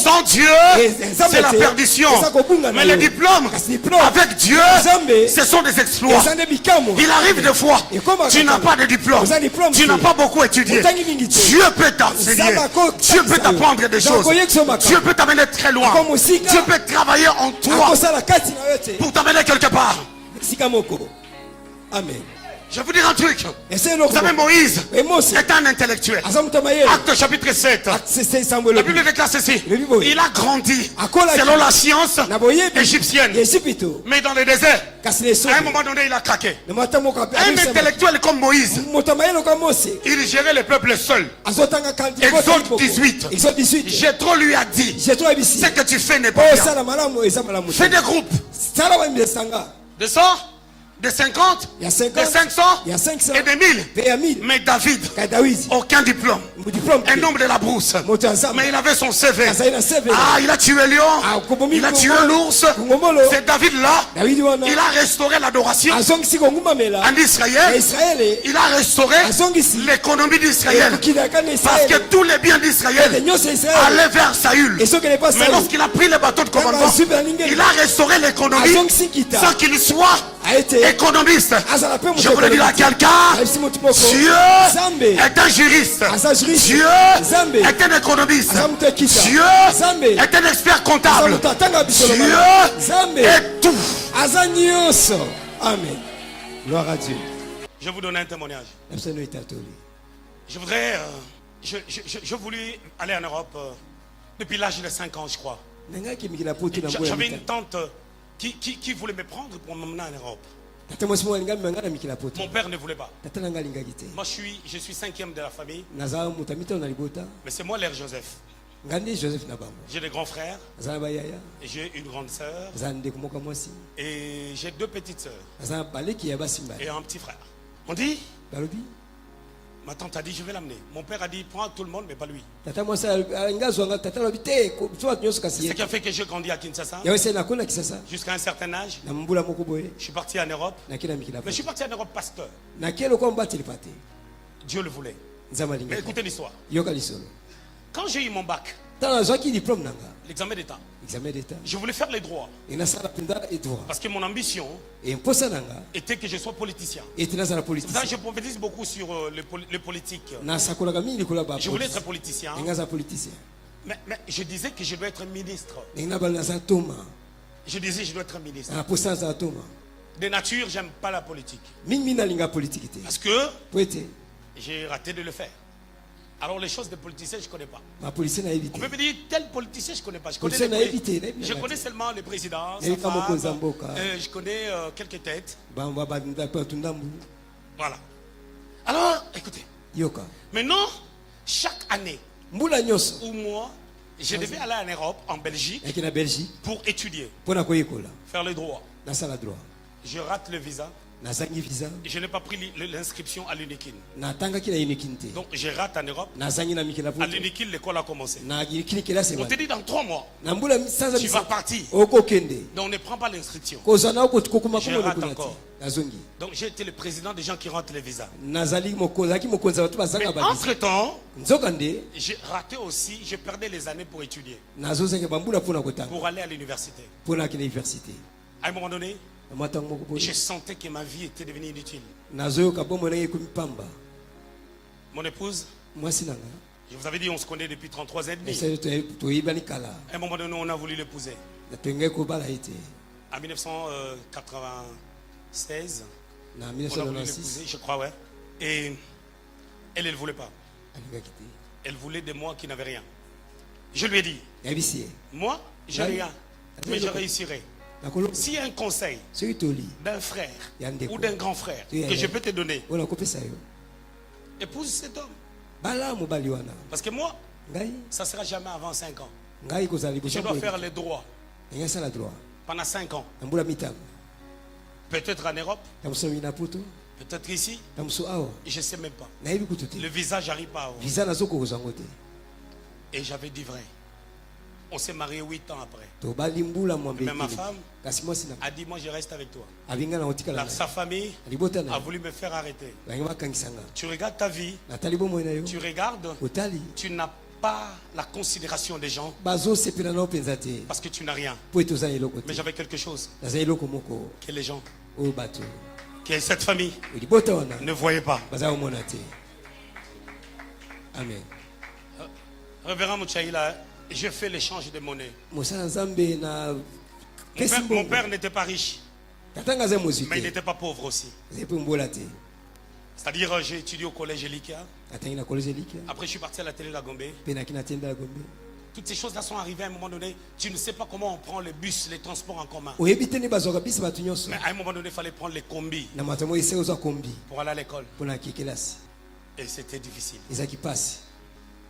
Sans Dieu, c'est la perdition. Mais les diplômes, avec Dieu, ce sont des exploits. Il arrive des fois, tu n'as pas de diplôme, tu n'as pas beaucoup étudié. Dieu peut t'enseigner, Dieu peut t'apprendre des choses, Dieu peut t'amener très loin, Dieu peut travailler en toi pour t'amener quelque part. Amen. Je vais vous dire un truc. Vous savez, Moïse est un intellectuel. Acte chapitre 7. La Bible déclare ceci. Il a grandi selon la science égyptienne. Mais dans le désert, à un moment donné, il a craqué. Un intellectuel comme Moïse, il gérait le peuple seul. Exode 18. Jéthro lui a dit, ce que tu fais n'est pas bien. Fais des groupes. De 100, de 50, de 500 et de 1000. Mais David, aucun diplôme. Un homme de la brousse. Mais il avait son CV. Ah, il a tué le lion. Il a tué l'ours. C'est David là. Il a restauré l'adoration en Israël. Il a restauré l'économie d'Israël. Parce que tous les biens d'Israël allaient vers Saül. Mais lorsqu'il a pris le bateau de commandement, il a restauré l'économie sans qu'il soit économiste. Je voulais dire à quelqu'un, Dieu est un juriste, Dieu est un économiste, Dieu est un expert comptable, Dieu est tout. Amen. Gloire à Dieu. Je vais vous donner un témoignage. Je voudrais, je voulais aller en Europe depuis l'âge de 5 ans, je crois. J'avais une tante qui voulait me prendre pour m'emmener en Europe. Mon père ne voulait pas. Moi je suis 5e de la famille. Mais c'est moi l'air Joseph. J'ai des grands frères. J'ai une grande sœur. Et j'ai 2 petites sœurs. Et un petit frère. On dit, ma tante a dit je vais l'amener. Mon père a dit prends tout le monde mais pas lui. C'est ce qui a fait que j'ai grandi à Kinshasa. Jusqu'à un certain âge. Je suis parti en Europe. Mais je suis parti en Europe pasteur. Dieu le voulait. Mais écoutez l'histoire. Quand j'ai eu mon bac, l'examen d'état, je voulais faire les droits. Parce que mon ambition était que je sois politicien. Je prophétise beaucoup sur le politique. Je voulais être politicien. Mais je disais que je dois être ministre. Je disais que je dois être ministre. De nature, j'aime pas la politique. Parce que j'ai raté de le faire. Alors les choses des politiciens, je ne connais pas. On peut me dire tel politicien, je ne connais pas. Je connais seulement le président, sa femme, je connais quelques têtes. Voilà. Alors, écoutez. Maintenant, chaque année, ou moi, je devais aller en Europe, en Belgique, pour étudier, faire le droit. Je rate le visa. Je n'ai pas pris l'inscription à l'UNIKIN. Donc je rate en Europe. À l'UNIKIN, l'école a commencé. On te dit dans 3 mois, tu vas partir. Donc on ne prend pas l'inscription. Je rate encore. Donc j'ai été le président des gens qui rentrent les visas. Mais entre temps, j'ai raté aussi, je perdais les années pour étudier. Pour aller à l'université. À un moment donné, je sentais que ma vie était devenue inutile. Mon épouse, je vous avais dit, on se connaît depuis 33 ans et demi. À un moment donné, on a voulu l'épouser. En 1996, on a voulu l'épouser, je crois, ouais. Et elle ne voulait pas. Elle voulait de moi qui n'avais rien. Je lui ai dit, moi, j'ai rien, mais je réussirai. S'il y a un conseil d'un frère ou d'un grand frère que je peux te donner, épouse cet homme. Parce que moi, ça ne sera jamais avant 5 ans. Je dois faire les droits pendant 5 ans. Peut-être en Europe, peut-être ici, je ne sais même pas. Le visa, j'arrive pas à avoir. Et j'avais dit vrai. On s'est marié 8 ans après. Mais ma femme a dit moi je reste avec toi. Sa famille a voulu me faire arrêter. Tu regardes ta vie, tu regardes, tu n'as pas la considération des gens bazosepela nao mpenza te parce que tu n'as rien. po ete oza na eloko Mais te. j'avais quelque chose naza eloko moko que les gens, oyo bato que cette famille libota wana ne voyaient pas. baza komona te. Amen. Révérend Mouchaïla, je fais l'échange de monnaie. mosala nzambe na Mon père n'était pas riche, tatanga aza mozwi mais il te n'était pas pauvre aussi. aza mpe mbola te. C'est-à-dire, j'ai étudié au collège Elikia. atangi na college elike Après, je suis parti à la télé La Gombe. mpe naki na tenda ya gombe. Toutes ces choses-là sont arrivées à un moment donné. Tu ne sais pas comment on prend les bus, les transports en commun. oyebi te nde bazwaka bisi bato nyonso Mais à un moment donné, il fallait prendre les combis na mato moko ese ozwa kombi pour aller à l'école. mpo na ke kelasi Et c'était difficile. ezalaki mpasi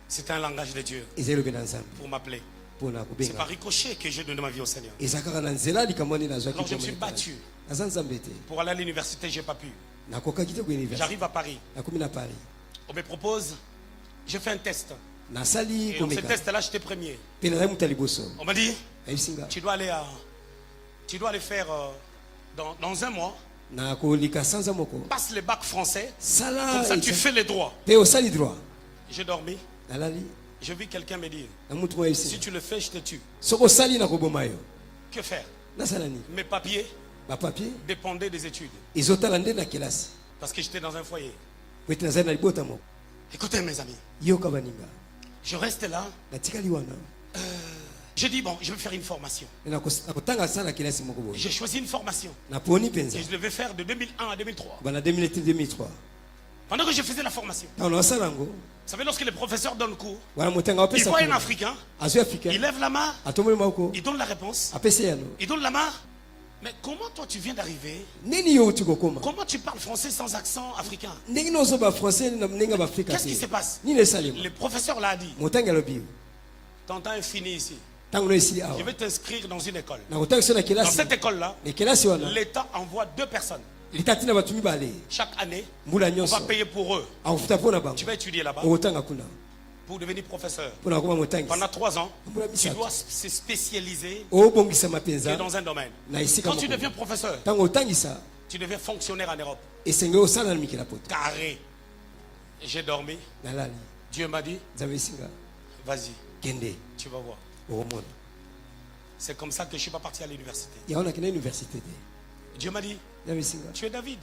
C'était un langage de Dieu eza elobi na nzambe pour m'appeler. mpo na C'est par kobenga ricochet que j'ai donné ma vie au Seigneur. eza kaka na nzela likambo nde nazwaki Alors je me suis battu. naza nzambe te Pour aller à l'université, je n'ai pas pu. nakokaki te kouniversité J'arrive à Paris. nakomi na paris On me propose, je fais un test. nasali Et dans ce komeka test-là, j'étais premier. mpe nazali moto ya liboso On m'a dit, ayebisinga tu dois aller faire dans un mois. na kolika sanza moko Passe le bac français. sala Comme ça, tu fais les droits. mpe osali droit J'ai dormi. nalali Je vis quelqu'un me dire, na mutu moko si ayebisinga tu le fais, je te tue. soki osali nakoboma yo Que faire? nasala nini Mes papiers bapapier dépendaient des études. ezotala nde na kelasi Parce que j'étais dans un foyer. po ete nazali na libota moko Écoutez mes amis, yoka baninga je reste là. natikali wana Je dis, bon, je vais faire une formation. nakotanga sala kelasi moko boye J'ai choisi une formation. naponi mpenza Et je devais faire de 2001 à 2003. bana 2003 Pendant que je faisais la formation. ntango nasala yango Vous savez, lorsque les professeurs donnent cours, wana motanga il apesa voit un Africain, azwi africain il lève la main, atomboli moko il donne la réponse, apesa yano il donne la main. Mais comment toi tu viens d'arriver? nini yo uti kokoma Comment tu parles français sans accent africain? ndenge nozoba français na ndenge baafrika Qu'est-ce qui te se passe? nini esalema Le professeur l'a dit, motangi alobi ton temps est fini ici. ntango no esili Je awa vais t'inscrire dans une école. nakotanga so na Dans kelasi cette école-là, na kelasi wana l'État envoie 2 personnes. lita ntina bato mibale Chaque année, mbula on va nyonso payer pour eux. akofuta mpo na bango Tu vas étudier là-bas okotanga kuna pour devenir professeur. mpo na kokoma motangisi Pendant 3 ans, mbula tu misato dois se spécialiser obongisama que mpenza dans un domaine. na esika Quand tu moko deviens professeur, ntango otangisa tu deviens fonctionnaire en Europe. esengeli osala na mikila poto Carré. J'ai dormi. nalali Dieu m'a dit, nzambe esinga vas-y, kende tu vas voir. okomona C'est comme ça que je ne suis pas parti à l'université. yango nakenda université te Dieu m'a dit, nzambe esinga tu es David.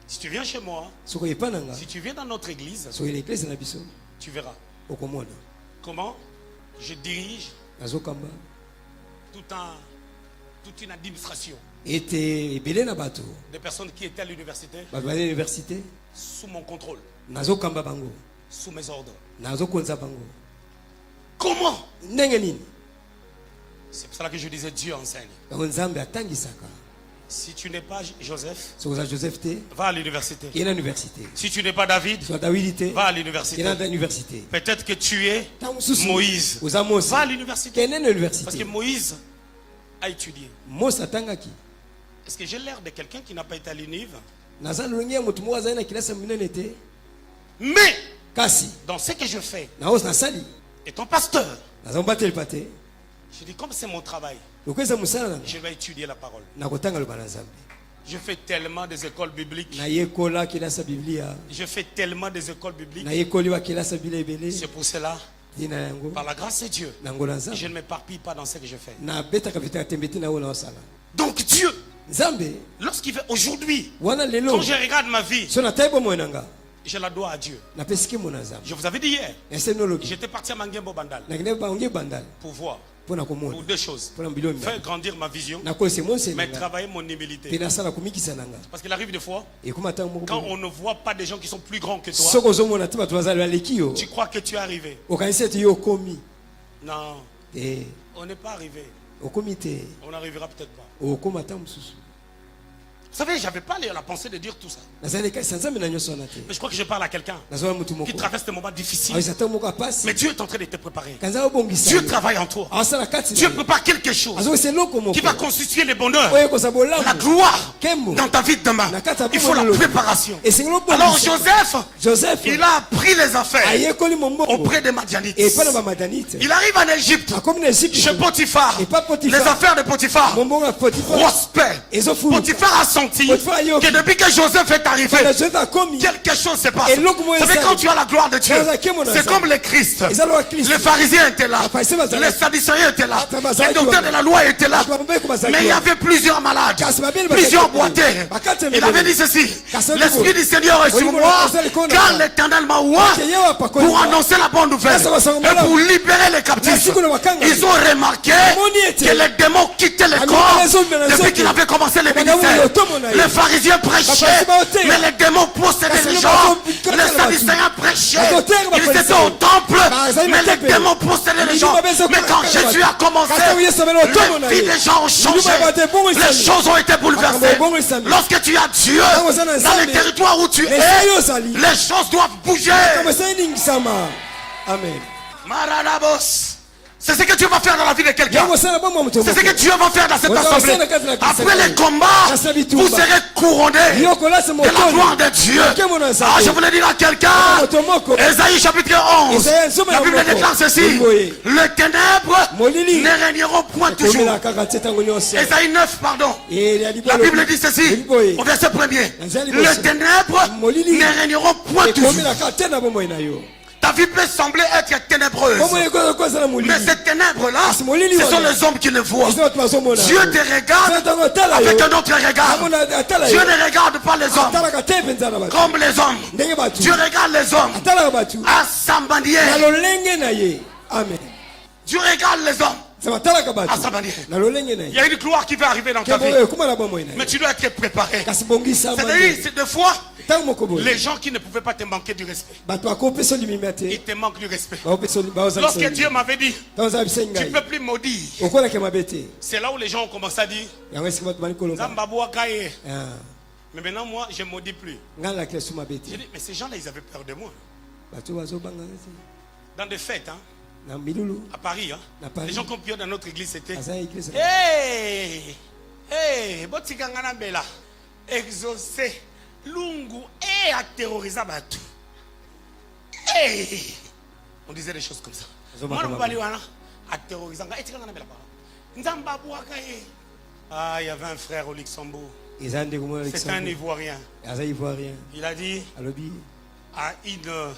Si tu viens chez moi, soki oyepa na nga si tu viens dans notre église, soki na eklese na biso tu verras okomona comment je dirige nazokamba toute une administration ete ebele na bato des personnes qui étaient à l'université bato bali na université sous mon contrôle, nazokamba bango sous mes ordres. nazokonza bango Comment? ndenge nini C'est pour cela que je disais Dieu enseigne. yango nzambe atangisaka Si tu n'es pas Joseph, soki oza joseph te va à l'université. keye na université Si tu n'es pas David, soki dawidi te va à keye l'université. na université Peut-être que tu es ntango mosusu Moïse. oza mosi Va à l'université. kende na Parce université que Moïse a étudié. mosi atangaki Est-ce que j'ai l'air de quelqu'un qui n'a pas été à l'univ? naza lolongi ya motu moko azali na kilasi ya minene te Mais kasi dans ce que je fais, naosi nasali étant pasteur, naza mobatelipa te je dis comme c'est mon travail, lokola eza mosala nanga je vais étudier la parole. nakotanga loba na nzambe Je fais tellement des écoles bibliques. nayekola kelasi ya biblia Je fais tellement des écoles bibliques. nayekoli bakelasi ya biblia ebele C'est pour cela, ntina yango par la grâce de Dieu, nango na je nzambe ne m'éparpille pas dans ce que je fais. nabetaka vitaka tembe te na oyo naosala Donc Dieu, nzambe lorsqu'il fait aujourd'hui, wana lelo quand je regarde ma vie, so natai bomoi nanga je la dois à Dieu. napesi kimo na nzambe Je vous avais dit hier, eseni olobi j'étais parti à Mangembo Bandal nakende bange bandala pour voir, mpo na pour komona 2 choses. mpo na mbilo Faire mibale grandir ma vision, nakolisa monse mais nanga travailler mon mpe humilité. nasala komikisa nanga Parce qu'il arrive des fois, ekoma ntango moko quand on ne voit pas des gens qui sont plus grands que toi, soki ozomona te bato bazali baleki yo tu crois que tu es arrivé. okanisi ete yo okomi Non, te on n'est pas arrivé. okomi te On n'arrivera peut-être pas. okoma ntango mosusu Vous savez, j'avais pas la pensée de dire tout ça. nazali ekalisa nzambe na nyonso wana te Mais je crois que je parle à quelqu'un nazala motu moko qui traverse des moments difficiles. awisa ntango moko apasi Mais Dieu est en train de te préparer. kanza obongisa Dieu travaille en toi. awasala kati Dieu prépare quelque chose azokisa eloko moko qui va constituer le bonheur, oyo ekosa la bolamu gloire kembo dans ta vie de demain. Il faut la préparation. esengeli Alors obongisa Joseph, joseph il a appris les affaires ayekoli mombongo auprès des Madianites. epai na bamadanite Il arrive en Égypte, akomi na chez egypte Potiphar. Et pas Les Potiphar. affaires de Potiphar mombongo ya potifa prospèrent. ezofuluka Potiphar a senti Potiphar ayoki. que depuis que Joseph est arrivé, Kana Joseph akomi. quelque chose se passe. Et l'autre Vous savez, quand tu as la gloire de Dieu, c'est comme le Christ. Ezalo wa Kristo. Les pharisiens étaient là, Pharisiens bazalaki. les sadducéens étaient là, bazalaki les docteurs de la loi étaient là. bazalaki. Mais il y avait plusieurs malades, Kasi babeli plusieurs bazalaki. boiteux. Bakati Il avait dit ceci: l'Esprit du Seigneur est sur Olimu moi, bazali kona. car l'Éternel m'a oint Yewa pakoli. pour annoncer la bonne nouvelle Kasi basango et malamu. pour libérer les captifs. Nasiku na wakanga. Ils ont remarqué Moni ete. que les démons quittaient le Ami corps balezo mbele depuis zote. qu'il avait commencé le Banamu ministère. yotomo na ye. Les pharisiens prêchaient, Bafarisi baoteya. mais les démons possédaient Kasi les le gens. bazo- Les sadducéens prêchaient, Bazoteya ils bafarisi. étaient au temple, Bazali mais les matempele. démons possédaient les Milimo gens. babezo Mais quand kaka Jésus a commencé, Kasi Yesu amelo otomo na les ye. vies des gens ont changé. Milimo babate bongo Les isali. choses ont été bouleversées. Makambo bongo isali. Lorsque tu as Dieu Tango sana dans les nzambe. territoires où tu es, Mesa yo ozali. les choses doivent bouger. Kama sa ningisama. Amen. Maranabos. C'est ce que Dieu va faire dans la vie de quelqu'un. Yango sana bomo mtu C'est ce que Dieu va faire dans cette Vous avez assemblée. ça, la carte de la Après Christ. les combats, Ça s'habitue. vous serez couronnés Yoko la se de la motoni. gloire de Dieu. Ah, je voulais dire à quelqu'un, Motomoko. Ésaïe chapitre 11, Isaïe, nsoma la ya Bible moko. déclare ceci: Molimoye. les ténèbres Molili. ne régneront point toujours. Komela kaka tetango nyonso. Ésaïe 9, pardon. Et La Bible dit ceci, Molimoye. au verset 1er: Nzali les boso. ténèbres Molili. ne régneront point Et toujours. komela kaka tena bomo na yo. Ta vie peut sembler être ténébreuse, Bomo yeko ko sana molili. mais ces ténèbres-là, Parce que molili ce sont wana. les hommes qui le voient. Isa watu bazomona. Dieu te regarde Tango tala yo. avec un autre regard. Amona atala Dieu yo. ne regarde pas les hommes Atala ka tepe nzana batu. comme les hommes. Ndenge batu. Dieu regarde les hommes Atala ka batu. à sa Na manière. lolenge na ye. Amen. Dieu regarde les hommes Sama tala ka batu. à sa manière. Na lolenge na Il ye. y a une gloire qui va arriver dans ta vie, Kebo kuma na bomo na mais ye. tu dois être préparé. Kasi bongisa C'est-à-dire, mande. c'est des fois, Tango moko boye. les gens qui ne pouvaient pas te manquer du respect, Bato akopesa limimate. ils te manquent du respect. Lorsque Lorsque Dieu m'avait dit, tu ne peux plus maudire, okola ke mabete c'est là où les gens ont commencé à dire, yango esika bato bani kolonga Zambabou Kaye. ah Mais maintenant, moi, je ne maudis plus. ngala ke su mabete J'ai dit, mais ces gens-là, ils avaient peur de moi. bato bazo banga nzi Dans des fêtes, hein, na milulu à Paris, hein, À Paris. les gens qui ont peur dans notre église, c'était asa église hey, hey, botikangana bela, exaucé, lungu, et à terroriser Batou. Hey, on disait des choses comme ça. Moi, je ne à terroriser. Ah, il y avait un frère au Luxembourg. ezande ko mo C'est un Ivoirien. asa ivoirien Il a dit alobi à une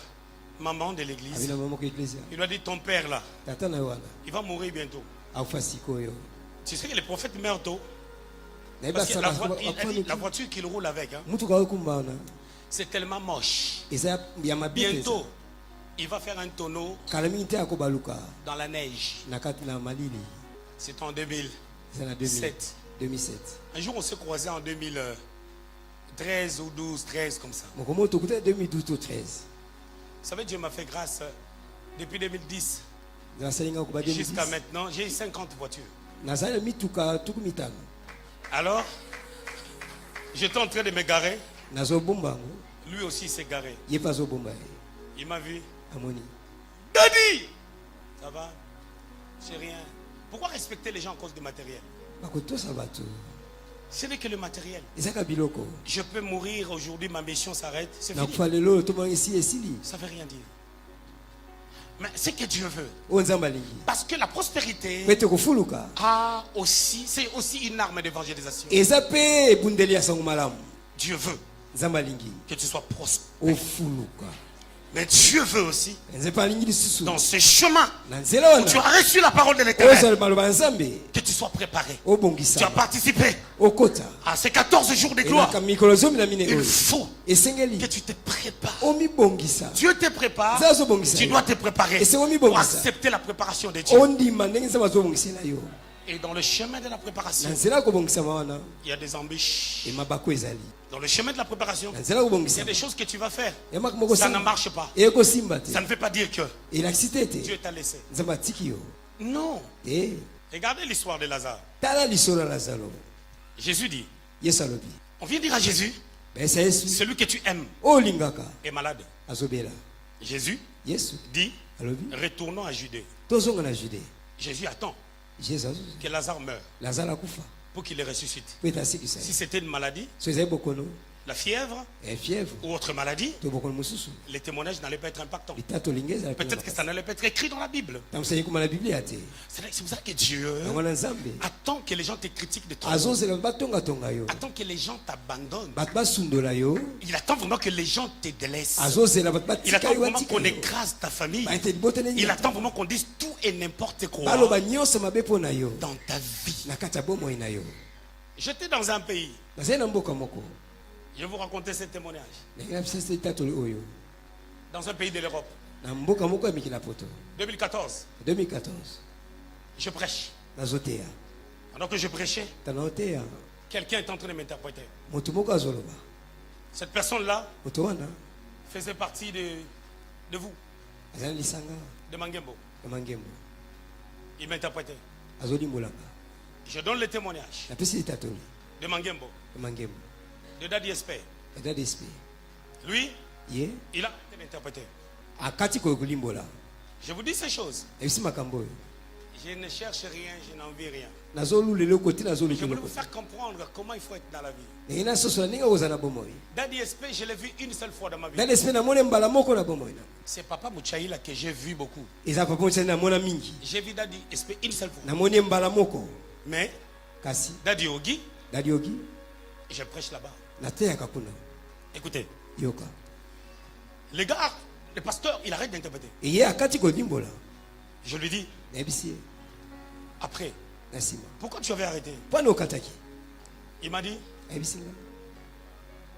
maman de l'église, abina mama ko église il lui a dit, ton père là, tata na wana il va mourir bientôt. afasiko yo Tu sais que les prophètes meurent tôt. na Parce que ibasa il a dit, la voiture qu'il roule avec, hein, mutu ka kumbana c'est tellement moche. eza ya mabete Bientôt, il va faire un tonneau kalami te akobaluka dans la neige. na kati na malili C'est en 2007. c'est na 2007 Un jour, on s'est croisés en 2013 ou 12, 13 comme ça. mokomo tokuta 2012 to 13 Vous savez, Dieu m'a fait grâce depuis 2010 nasalinga ko ba jusqu'à 2010 maintenant. J'ai eu 50 voitures. nazali mituka tuku mitano Alors, j'étais en train de me garer. nazobomba yango Lui aussi, il s'est garé. ye mpe azobomba ye Il m'a vu. amoni Daddy! Ça va? C'est rien. Pourquoi respecter les gens à cause du matériel? bakotosa bato Ce n'est que le matériel. ezaka biloko Je peux mourir aujourd'hui, ma mission s'arrête. C'est fini. nakufa lelo tomona esi esili Ça ne veut rien dire. Mais c'est que Dieu veut. oyo nzambe alingi Parce que la prospérité mpe te kofuluka c'est aussi une arme d'évangélisation. eza mpe ebundeli ya sango malamu Dieu veut nzambe alingi que tu sois prospère. ofuluka Mais Dieu veut aussi, nze mpe alingi lisusu dans ce chemin na nzela où tu wana as reçu la parole de oyo l'Éternel, ezala maloba ya nzambe que tu sois préparé. Tu as obongisa participé okota à ces 14 jours de gloire. elaka mikolo zomi na mine Il oyo faut esengeli que tu te prépares. omibongisa Dieu te prépare. nzambe azobongisa Tu yo dois te préparer Et c'est omi pour bongisa. accepter la préparation de Dieu. ondima ndenge nzambe azobongisela yo Et dans le chemin de la préparation, na nzela ya kobongisama wana il y a des embûches. emabako ezali Dans le chemin de la préparation, na nzela ya il y a kobongisama des choses que tu vas faire. yamaka moko Ça ne marche pas. ekosimba te Ça ne veut pas dire que elakisi te Dieu ete t'a laissé. nzambe atiki yo Non. te Regardez l'histoire de Lazare. tala lisolo ya lazaro Jésus dit, yesu alobi on vient dire à Jésus, pesa yesu celui que tu aimes oyo olingaka est malade. azobela Jésus yesu dit, alobi retournons à Judée. tozonga na jude Jésus attend jésus azozi que Lazare meure lazaro akufa pour qu'il le ressuscite. po ete asikisa Si ye c'était une maladie, so ezali bokono la fièvre fièvre ou autre maladie, to bokolo mususu les témoignages n'allaient pas être impactants. litato lingeza Peut-être que ça n'allait pas être écrit dans la Bible. tamsanye kuma la Biblia ate C'est pour ça que Dieu ngona nzambe attend que les gens te critiquent de toi. azozela batonga tonga yo Attend que les gens t'abandonnent. bato basundola yo Il attend vraiment que les gens te délaissent. azozela bato Il batika attend yo vraiment batika qu'on yo écrase ta famille. baite libote Il nenye attend vraiment qu'on dise tout et n'importe quoi baloba nyonso mabe mpo na yo dans ta vie. na kati ya bomoi na yo J'étais dans un pays. nazali na mboka moko Je vais vous raconter ce témoignage. ndenge na biso litatoli oyo Dans un pays de l'Europe. na mboka moko ya mikili ya poto 2014, 2014 je prêche. nazoteya Pendant que je prêchais, tana oteya quelqu'un est en train de m'interpréter. moto moko azoloba Cette personne-là moto wana faisait partie de vous, azali na lisanga de Mangembo. ya mangembo Il m'interprétait. azolimbolanga Je donne le témoignage napesi litatoli de Mangembo, ya mangembo de Daddy Esper. eda despe Lui, ye il a arrêté d'interpréter. akati kolimbola Je vous dis ces choses. ebisi makambo oyo Je ne cherche rien, je n'envie rien. nazolulela eloko te Je nazoluka voulais eloko vous faire comprendre comment il faut être dans la vie. ndenge nasosola ndenge okozala na bomoi Daddy Esper, je l'ai vu une seule fois dans ma vie. eda despe namoni mbala moko na bomoi na C'est Papa Mouchaïla que j'ai vu beaucoup. eza papa motisali namona mingi J'ai vu Daddy Esper une seule fois. namoni mbala moko Mais kasi Daddy Ogi, dadi oki je prêche là-bas. nateyaka kuna Écoutez, yoka le gars, le pasteur, il arrête d'interpréter. eye akati kolimbola Je lui dis, nayebisi ye après, na nsima pourquoi tu avais arrêté? mpona okataki Il m'a dit, nayebisi nga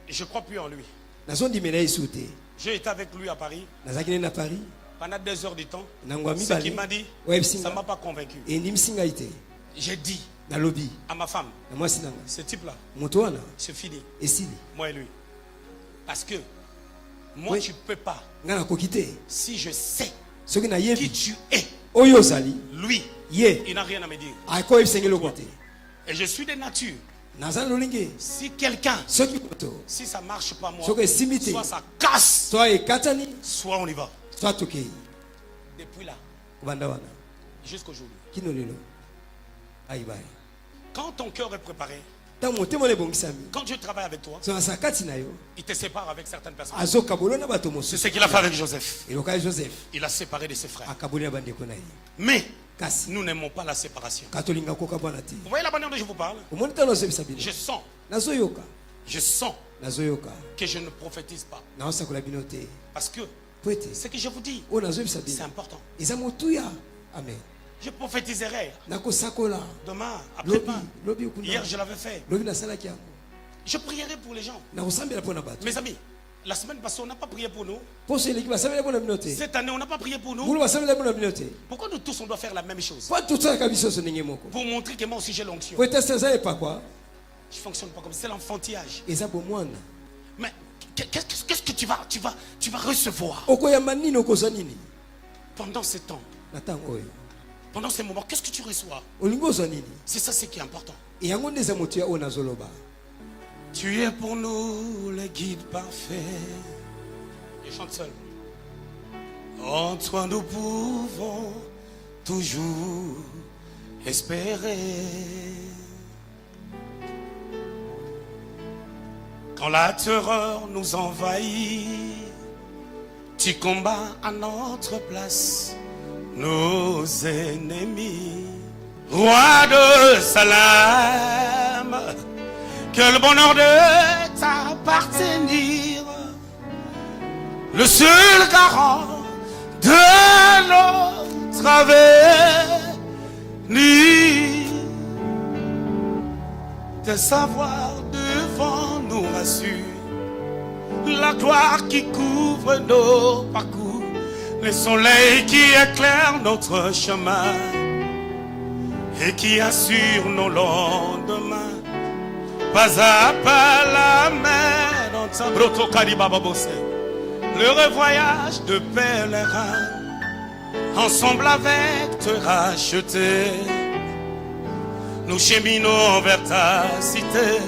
je ne crois plus en lui. nazondimela yesu te J'ai été avec lui à Paris nazalaki nde na paris pendant 2 heures du temps. nango ya Ce qu'il m'a mibale dit, oyebisi ça ne m'a nga pas convaincu. endimisi ngai te J'ai dit nalobi à ma femme, na mwasi nanga ce type-là, moto wana c'est fini, esili moi et lui. Parce que moi, Oui. tu ne peux pas. nga nakoki te Si je sais soki qui nayebi tu es, oyo ozali lui, ye il n'a rien à me dire. akoyebisa ngai eloko te Et je suis de nature. naza na lolingi Si quelqu'un, soki moto si ça ne marche pas, moi, soki esimbi te soit ça casse, soit ekatani soit on y va. soit tokei Depuis là, kobanda wana jusqu'aujourd'hui. kino lelo ayibai Quand ton cœur est préparé, ntango motema na ebongisami quand Dieu travaille avec toi, so nasa kati na yo il te sépare avec certaines personnes. azokabolo na bato C'est mosusu ce qu'il a fait avec Joseph. eloka ya joseph Il a séparé de ses frères. akaboli na bandeko na ye Mais kasi nous n'aimons pas la séparation. katolinga kokabwana te Vous voyez la manière dont je vous parle? omoni ntango nazobisa bino Je sens nazoyoka que je ne prophétise pas. naosakola bino te Parce que po ete ce que je vous dis, oyo nazobisa c'est bino important. eza motuya amen Je prophétiserai nakosakola demain, lobi après-demain. lobi kuna Hier, je l'avais fait. lobi nasalaki yango Je prierai pour les gens. nakosambela mpo na bato Mes amis, la semaine passée, on n'a pas prié pour nous. poso eleki basambela mpo na bino te Cette année, on n'a pas prié pour nous. bulu basambela mpo na bino te Pourquoi nous tous, on doit faire la même chose? po tosalaka biso nyonso ndenge moko Pour montrer que moi aussi j'ai l'onction. po ete eza epakwa Je ne fonctionne pas comme ça. C'est l'enfantillage. eza bomwana Mais qu'est-ce que tu vas recevoir okoyamba nini okozwa nini pendant ce temps? na ntango oyo Pendant ces moments, qu'est-ce que tu reçois? olingi ozwa nini C'est ça ce qui est important. yango nde eza motuya oyo nazoloba Tu es pour nous le guide parfait. Je chante seul. En toi nous pouvons toujours espérer. Quand la terreur nous envahit, tu combats à notre place nos ennemis. Roi de Salam, que le bonheur de t'appartenir, le seul garant de notre avenir, de savoir devant nous rassure, la gloire qui couvre nos parcours, le soleil qui éclaire notre chemin et qui assure nos lendemains. Pas à pas la main dans ta broto karibaba bossé. Le revoyage de pèlerin, ensemble avec te racheter. Nous cheminons vers ta cité.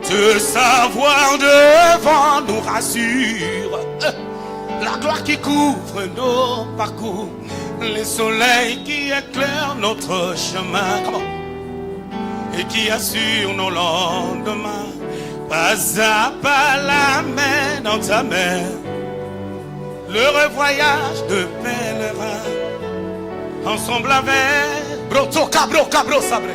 Te savoir devant nous rassure. La gloire qui couvre nos parcours, les soleils qui éclairent notre chemin. Comment? Et qui assure nos lendemains. Pas à pas la main dans ta main, le revoyage de pèlerin, ensemble avec broto cabro sabré.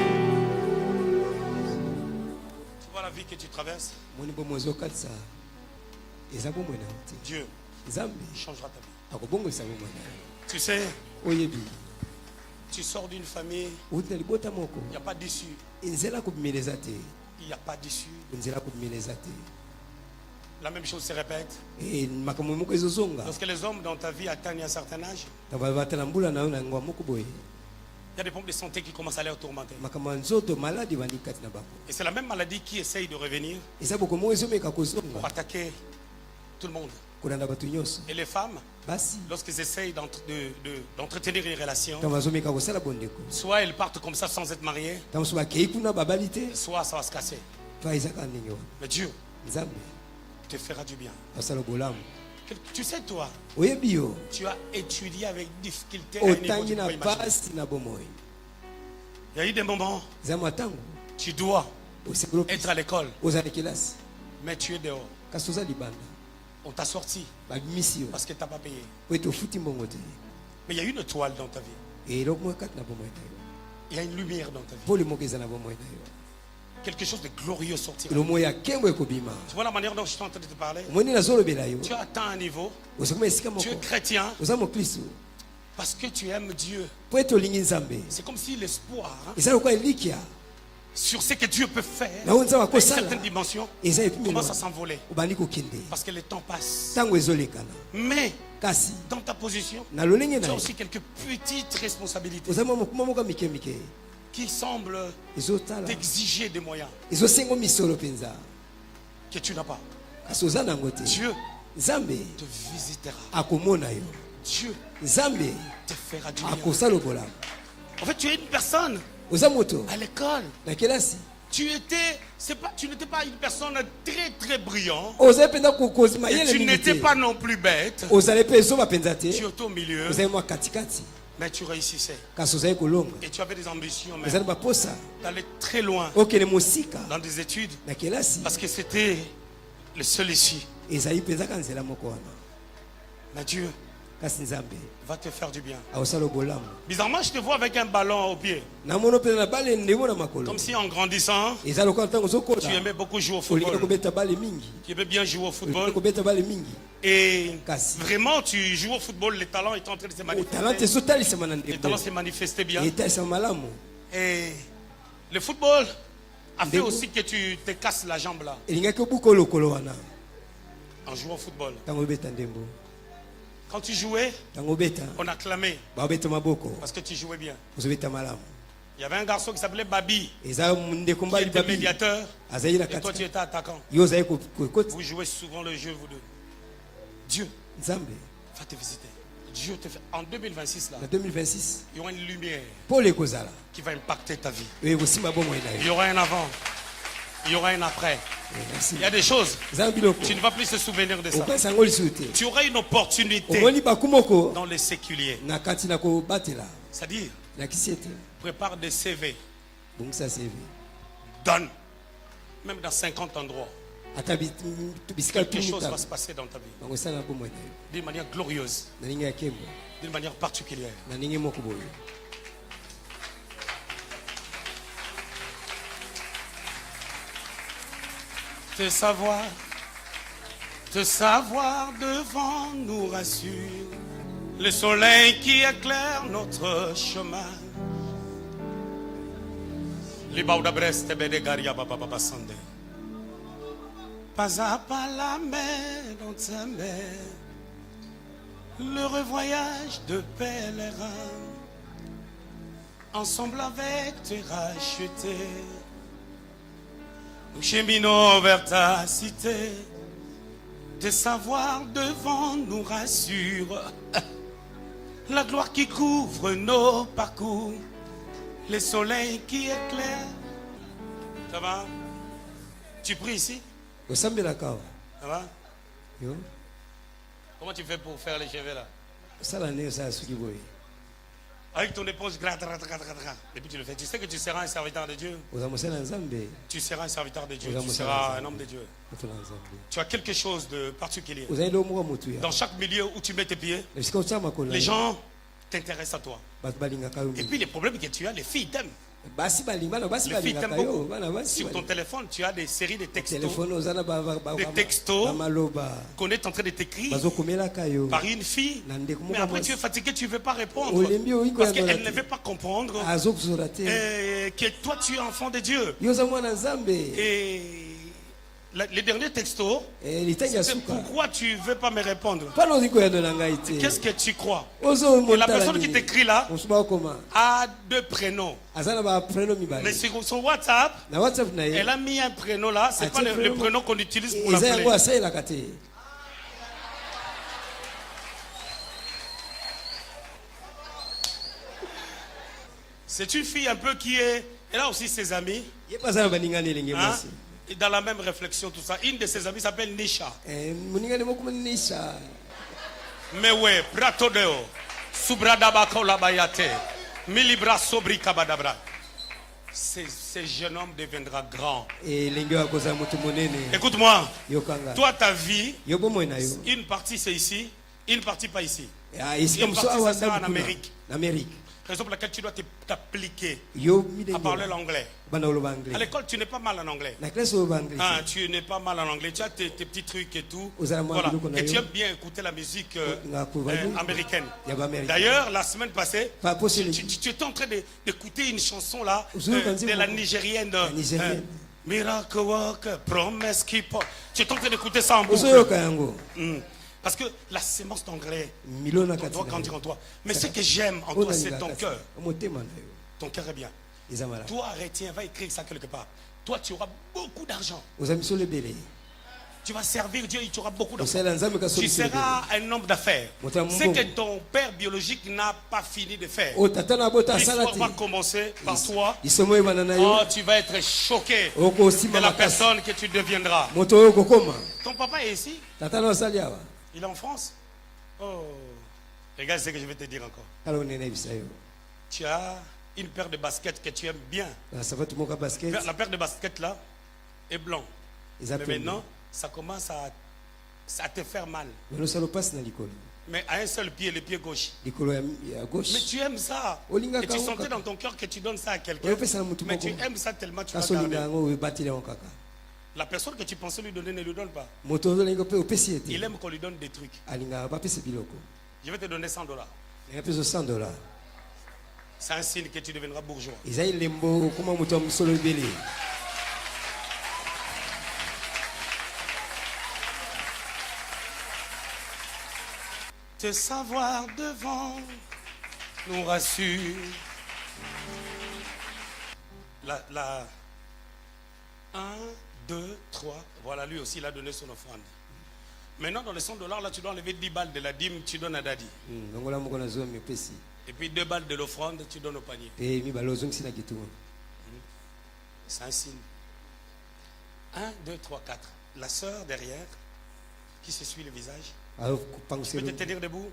Tu vois la vie que tu traverses, moni bomo ezokatisa eza bomoi na yo te. Dieu Nzambe changera ta vie. akobongisa bomoi na yo. Tu sais, Oyebi tu sors d'une famille, outi na libota moko il n'y a pas d'issue. nzela kobimeleza te, Il n'y a pas d'issue. nzela kobimeleza te. La même chose se répète. Makambo moko ezozonga Lorsque les hommes dans ta vie atteignent un certain âge, tabata na mbula na yo na ngwa moko boye il y a des problèmes de santé qui commencent à les tourmenter. makambo ya nzoto maladi bandi kati na bango Et c'est la même maladie qui essaye de revenir eza bokomo ezomeka pour kozonga attaquer tout le monde. kolanda bato nyonso Et les femmes, basi lorsqu'ils essayent d'entretenir une relation, ntango bazomeka kosala bondeko soit elles partent comme ça sans être mariées, ntango mosusu bakei kuna babali te soit ça va se casser. to ezaka ndenge wana Mais Dieu nzambe te fera du bien. asala bolamu. Tu sais, toi, Oyebi yo tu as étudié avec difficulté à un niveau otangi que tu na peux pas imaginer. pasi na bomoi Il y a eu des moments, eza matango tu dois osengeli être à l'école, ozala kelasi mais tu es dehors. kasi oza libanda On t'a sorti babimisi yo parce que tu n'as pas payé. po ete ofuti mbongo te Mais il y a une étoile dans ta vie. eloko moko kati na bomoi na yo Il y a une lumière dans ta vie. pole moko eza na bomoi na yo Quelque chose de glorieux sortira. eloko moko ya nkembo ekobima Tu vois la manière dont je suis en train de te parler? omoni nazolobela yo Tu as atteint un niveau, ozokoma esika tu moko es chrétien oza mokristo parce que tu aimes Dieu. po ete olingi nzambe C'est comme si l'espoir eza lokola elikya sur ce que Dieu peut faire na oyo nzambe à une akosala certaine dimension eza epimelo commence à s'envoler obandi kokende parce que le temps passe. ntango ezolekana Mais kasi dans ta position, na lolenge tu na as yo aussi quelques petites responsabilités oza mokuma moko mike mike qui semblent ezotala t'exiger des moyens ezosengo misolo mpenza que tu n'as pas. kasi oza nango te Dieu nzambe te visitera. akomona yo Dieu nzambe te fera du bien. akosala bolamu En fait, tu es une personne oza moto à l'école. na kelasi Tu n'étais pas une personne très très brillante. ozali mpenza kokozi Et mayele tu mingi n'étais te pas non plus bête. ozali mpe ezoba mpenza te Tu étais au milieu, ozali mwa katikati mais tu réussissais. kasi ozali kolonga Et tu avais des ambitions même ezali baposa d'aller très loin okende mosika dans des études na kelasi parce que c'était le seul issue. ezali mpenzaka nzela moko wana Mais Dieu kasi nzambe va te faire du bien. akosala bolamu Bizarrement, je te vois avec un ballon au pied. namona mpenza na bale ndemo na makolo Comme si en grandissant, eza lokola ntango tu ozokola aimais beaucoup jouer au olingi football. kobeta bale mingi Tu aimais bien jouer au olingi football. kobeta bale mingi Et kasi vraiment, tu joues au football, les talents étaient en train de se talente manifester. ezotalisama na Les ndeko talents se manifestaient bien. etalisama malamu Et le football a fait Ndeko. aussi que tu te casses la jambe là, elingaki obuka lokolo wana en jouant au football. ntango obeta ndembo Quand tu jouais, ntango obeta on acclamait baobeta maboko parce que tu jouais bien. ozobeta malamu Il y avait un garçon qui s'appelait Babi, eza ndeko qui mbali était babi médiateur, azali na et toi tu kati étais attaquant. yo ozali kokoti Vous jouez souvent le jeu, vous deux. Dieu nzambe va te visiter. Dieu te fait. En 2026, là, na 2026 il y aura une lumière pole ekozala qui va impacter ta vie. oyo ekosimba bomoi na Il y yo aura un avant, il y aura un après. merci Il y a des choses, eza na biloko tu ne vas plus se souvenir de ça. opesa yango lisusu te Tu auras une opportunité omoni baku moko dans les séculiers. na kati na kobatela C'est-à-dire, nakisi ete prépare des CV, bongisa cv donne, même dans 50 endroits. ata bisika Quelque chose va tumita se passer dans ta vie, bango esala na bomoi na yo d'une manière glorieuse, na ndenge ya kembo d'une manière particulière. na ndenge moko boye Te savoir devant nous rassure. Le soleil qui éclaire notre chemin. Libauda Brest Bedegaria Baba Baba Sande. Pas à pas la mer dans ta mer. Le revoyage de pèlerin. Ensemble avec tes rachetés. Nous cheminons vers ta cité. Tes savoirs devant nous rassure. La gloire qui couvre nos parcours. Les soleils qui éclairent. Ça va? Tu pries ici? osambelaka awa Ça va? yo Comment tu fais pour faire les cheveux là? osala nde osala soki boye Avec ton éponge, et puis tu le fais. Tu sais que tu seras un serviteur de Dieu. Tu seras un serviteur de Dieu. Tu seras un homme de Dieu. Tu as quelque chose de particulier. Dans chaque milieu où tu mets tes pieds, les gens t'intéressent à toi. Et puis les problèmes que tu as, les filles t'aiment. Les filles t'aiment beaucoup. Sur ton téléphone, tu as des séries de textos. Des textos qu'on est en train de t'écrire par une fille. Mais après, tu es fatigué, tu ne veux pas répondre. Parce qu'elle ne veut pas comprendre que toi, tu es enfant de Dieu. Et les derniers textos, c'est pourquoi tu ne veux pas me répondre. Qu'est-ce que tu crois? Et la personne qui t'écrit là a 2 prénoms. Mais sur son WhatsApp, elle a mis un prénom là. Ce n'est pas le prénom qu'on utilise pour l'appeler. C'est une fille un peu qui est... Elle a aussi ses amis. Hein? Et dans la même réflexion, tout ça. Une de ses amies s'appelle Nisha. Mais ouais, Pratodeo, Subradabako Labayate, Milibra Sobri Kabadabra. Ce jeune homme deviendra grand. Écoute-moi, toi ta vie, une partie c'est ici, une partie pas ici. Une partie ça sera en Amérique. Raison pour laquelle tu dois t'appliquer à parler l'anglais. À l'école, tu n'es pas mal en anglais. Tu n'es pas mal en anglais. Tu as tes petits trucs et tout. Voilà. Et tu aimes bien écouter la musique américaine. D'ailleurs, la semaine passée, tu étais en train d'écouter une chanson là de la Nigérienne. Miracle Walker, Promise Keeper. Tu es en train d'écouter ça en boucle. Parce que la sémence d'anglais doit grandir en toi. Mais ce que j'aime en toi, c'est ton cœur. Ton cœur est bien. Toi, retiens, va écrire ça quelque part. Toi, tu auras beaucoup d'argent. Tu vas servir Dieu et tu auras beaucoup d'argent. Tu seras un homme d'affaires. Ce que ton père biologique n'a pas fini de faire. L'histoire va commencer par toi. Oh, tu vas être choqué de la personne que tu deviendras. Ton papa est ici. Il est en France. Oh, regarde ce que je vais te dire encore. Tu as une paire de baskets que tu aimes bien. La paire de baskets là est blanc. Mais maintenant, ça commence à te faire mal. Mais à un seul pied, le pied gauche. Mais tu aimes ça. Et tu sentais dans ton cœur que tu donnes ça à quelqu'un. Mais tu aimes ça tellement tu vas garder. La personne que tu pensais lui donner ne lui donne pas. Il aime qu'on lui donne des trucs. Je vais te donner $100. C'est un signe que tu deviendras bourgeois. Te savoir devant nous rassure. 1, 2, 3. Voilà, lui aussi, il a donné son offrande. Maintenant, dans les $100, là, tu dois enlever 10 balles de la dîme, tu donnes à Daddy. Et puis 2 balles de l'offrande, tu donnes au panier. C'est un signe. 1, 2, 3, 4. La sœur derrière, qui s'essuie le visage. Tu peux te tenir debout.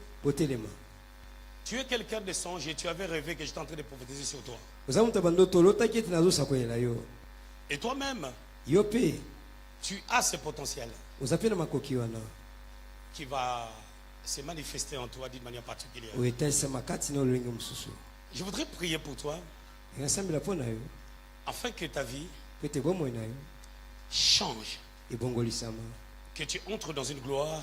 Tu es quelqu'un de songe et tu avais rêvé que j'étais en train de prophétiser sur toi. Et toi-même, tu as ce potentiel qui va se manifester en toi d'une manière particulière. Je voudrais prier pour toi afin que ta vie change, que tu entres dans une gloire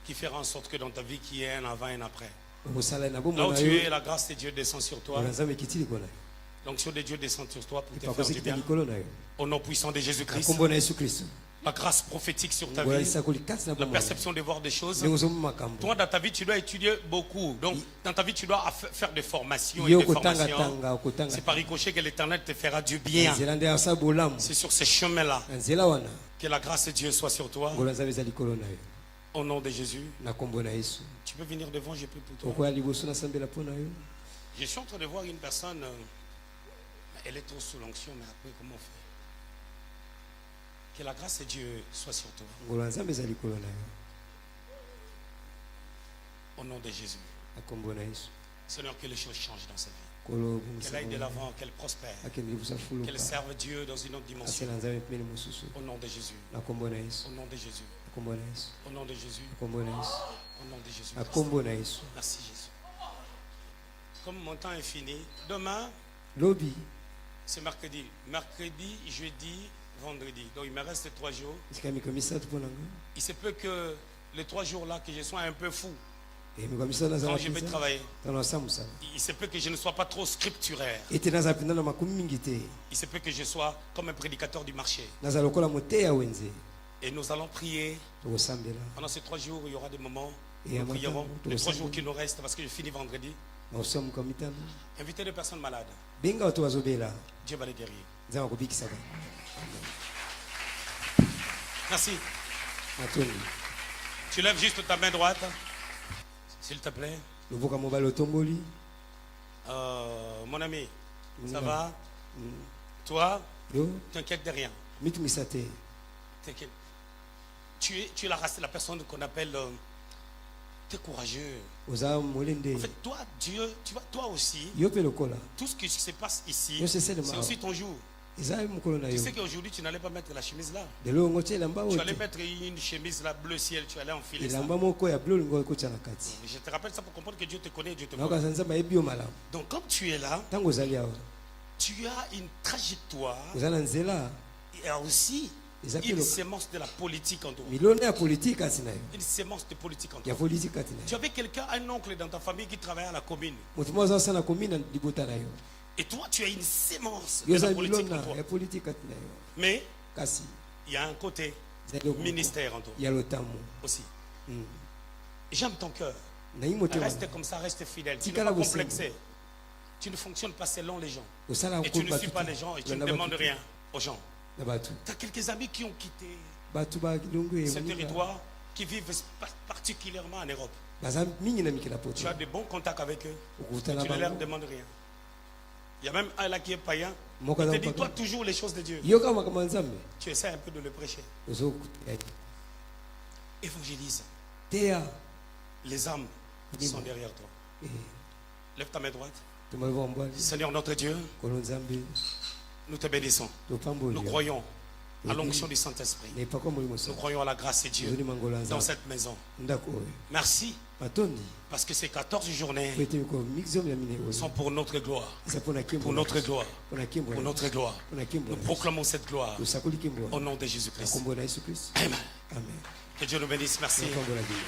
qui fera en sorte que dans ta vie qu'il y ait un avant et un après. Là où tu es, la grâce de Dieu descend sur toi. L'onction de Dieu descend sur toi pour te faire du bien. Au nom puissant de Jésus-Christ. La grâce prophétique sur ta vie. La perception de voir des choses. Toi, dans ta vie, tu dois étudier beaucoup. Donc, dans ta vie, tu dois faire des formations et des formations. C'est par ricochet que l'Éternel te fera du bien. C'est sur ce chemin-là que la grâce de Dieu soit sur toi. Au nom de Jésus. Tu peux venir devant, je prie pour toi. Je suis en train de voir une personne, elle est trop sous l'onction, mais après, comment on fait? Que la grâce de Dieu soit sur toi. Au nom de Jésus. Seigneur, que les choses changent dans sa vie. kolo Qu'elle aille de l'avant, qu'elle prospère. akende busafuluka Qu'elle serve Dieu dans une autre dimension. asela nzambe pemene mosusu Au nom de Jésus. na kombo na Yesu Au nom de Jésus. na kombo na Yesu Au nom de Jésus. na kombo na Yesu Au nom de Jésus. na kombo na Yesu. Merci Jésus. Comme mon temps est fini, demain, Lobi c'est mercredi. Mercredi, jeudi, vendredi. Donc il me reste 3 jours. isika mikolo misatu mpo na nga Il se peut que les 3 jours-là, que je sois un peu fou mikolo misatu nazala quand je vais mpenza travailler. tano asamusala Il se peut que je ne sois pas trop scripturaire. ete nazala mpenza na makomi mingi te Il se peut que je sois comme un prédicateur du marché. nazala lokola moteya wenze Et nous allons prier. tokosambela Pendant ces 3 jours, il y aura des moments où Et nous prierons. maintenant, Les 3 nous jours qui nous restent, parce que je finis vendredi. na usiku mikolo mitano Invitez des personnes malades. benga bato bazobela Dieu va les guérir. nzambe akobikisa bango Merci. matondi Tu lèves juste ta main droite, s'il te plaît. loboka mobali otomboli Mon ami, ça Mm. va? Toi, yo t'inquiète de rien. mitumisa te T'inquiète. Tu es la personne qu'on appelle. T'es courageux. oza molende En fait, toi, Dieu, tu vois, toi aussi, yo mpe lokola tout ce qui se passe ici, Yo, c'est c'est seulement- aussi ton jour. eza mokolo na Tu yo sais qu'aujourd'hui, tu n'allais pas mettre la chemise là. lelo ongo tie elamba Tu oyo allais te mettre une chemise là, bleu ciel, tu allais enfiler ça. elamba moko ya ble olingo ekotya na kati Je te rappelle ça pour comprendre que Dieu te connaît, Dieu te nayoka voit. za nzambe ayebi yo malamu Donc, comme tu es là, ntango ozali awa tu as une trajectoire. oza na nzela Il y a aussi eza mpe une lo- sémence de la politique en toi. milona ya politike kati na yo Une sémence de politique en ya toi. politike kati na Tu yo avais quelqu'un, un oncle dans ta famille qui travaillait à la commune. moto mo aza osala komi na libota na yo Et toi, tu as une sémence yo de la oza politique en milona toi. ya politike kati na yo Mais kasi il y a un côté ezali okoko ministère en toi ya lotambo aussi. J'aime ton cœur. nayi motema Reste comme ça, reste fidèle. Tu n'es Tikala pas bosengo. complexé. Tu ne fonctionnes pas selon les gens. osala Et tu ne bato suis pas te. les gens et tu ne Olanda demandes bato te. rien aux gens. na bato Tu as quelques amis qui ont quitté bato balongo ce moninga territoire, qui vivent particulièrement en Europe. baza mingi na mikila poto Tu as de bons contacts avec eux. okutana Tu ne leur bango demandes rien. Il y a même un là qui est païen. Moko Il te aza dit, toi, mpaka toujours les choses de Dieu. yoka makambo ya nzambe Tu essaies un peu de le prêcher. ozokuta Évangélise. teya Les âmes Oui, sont bon. derrière toi. Eh, Lève ta main droite. tomaliva mbwali Seigneur notre Dieu, kolo nzambe nous te bénissons. Nous topamboli croyons à l'onction du Saint-Esprit. na epakwa molimo Nous sa croyons à la grâce de Dieu ozoli mangolo ya dans nzambe cette maison. ndako oyo Merci matondi parce que ces 14 journées po ete mikolo mixome ya mine sont oyo pour notre gloire. eza mpo na kimbo Pour na notre biso. gloire. Mpo na kimbo Pour na notre biso. gloire. Mpo na kimbo Nous na biso. proclamons cette gloire tosakoli kimbo au wana nom de na Jésus-Christ. kombo na yesu kristo Amen. amen Que Dieu nous bénisse. Merci. nakombola bino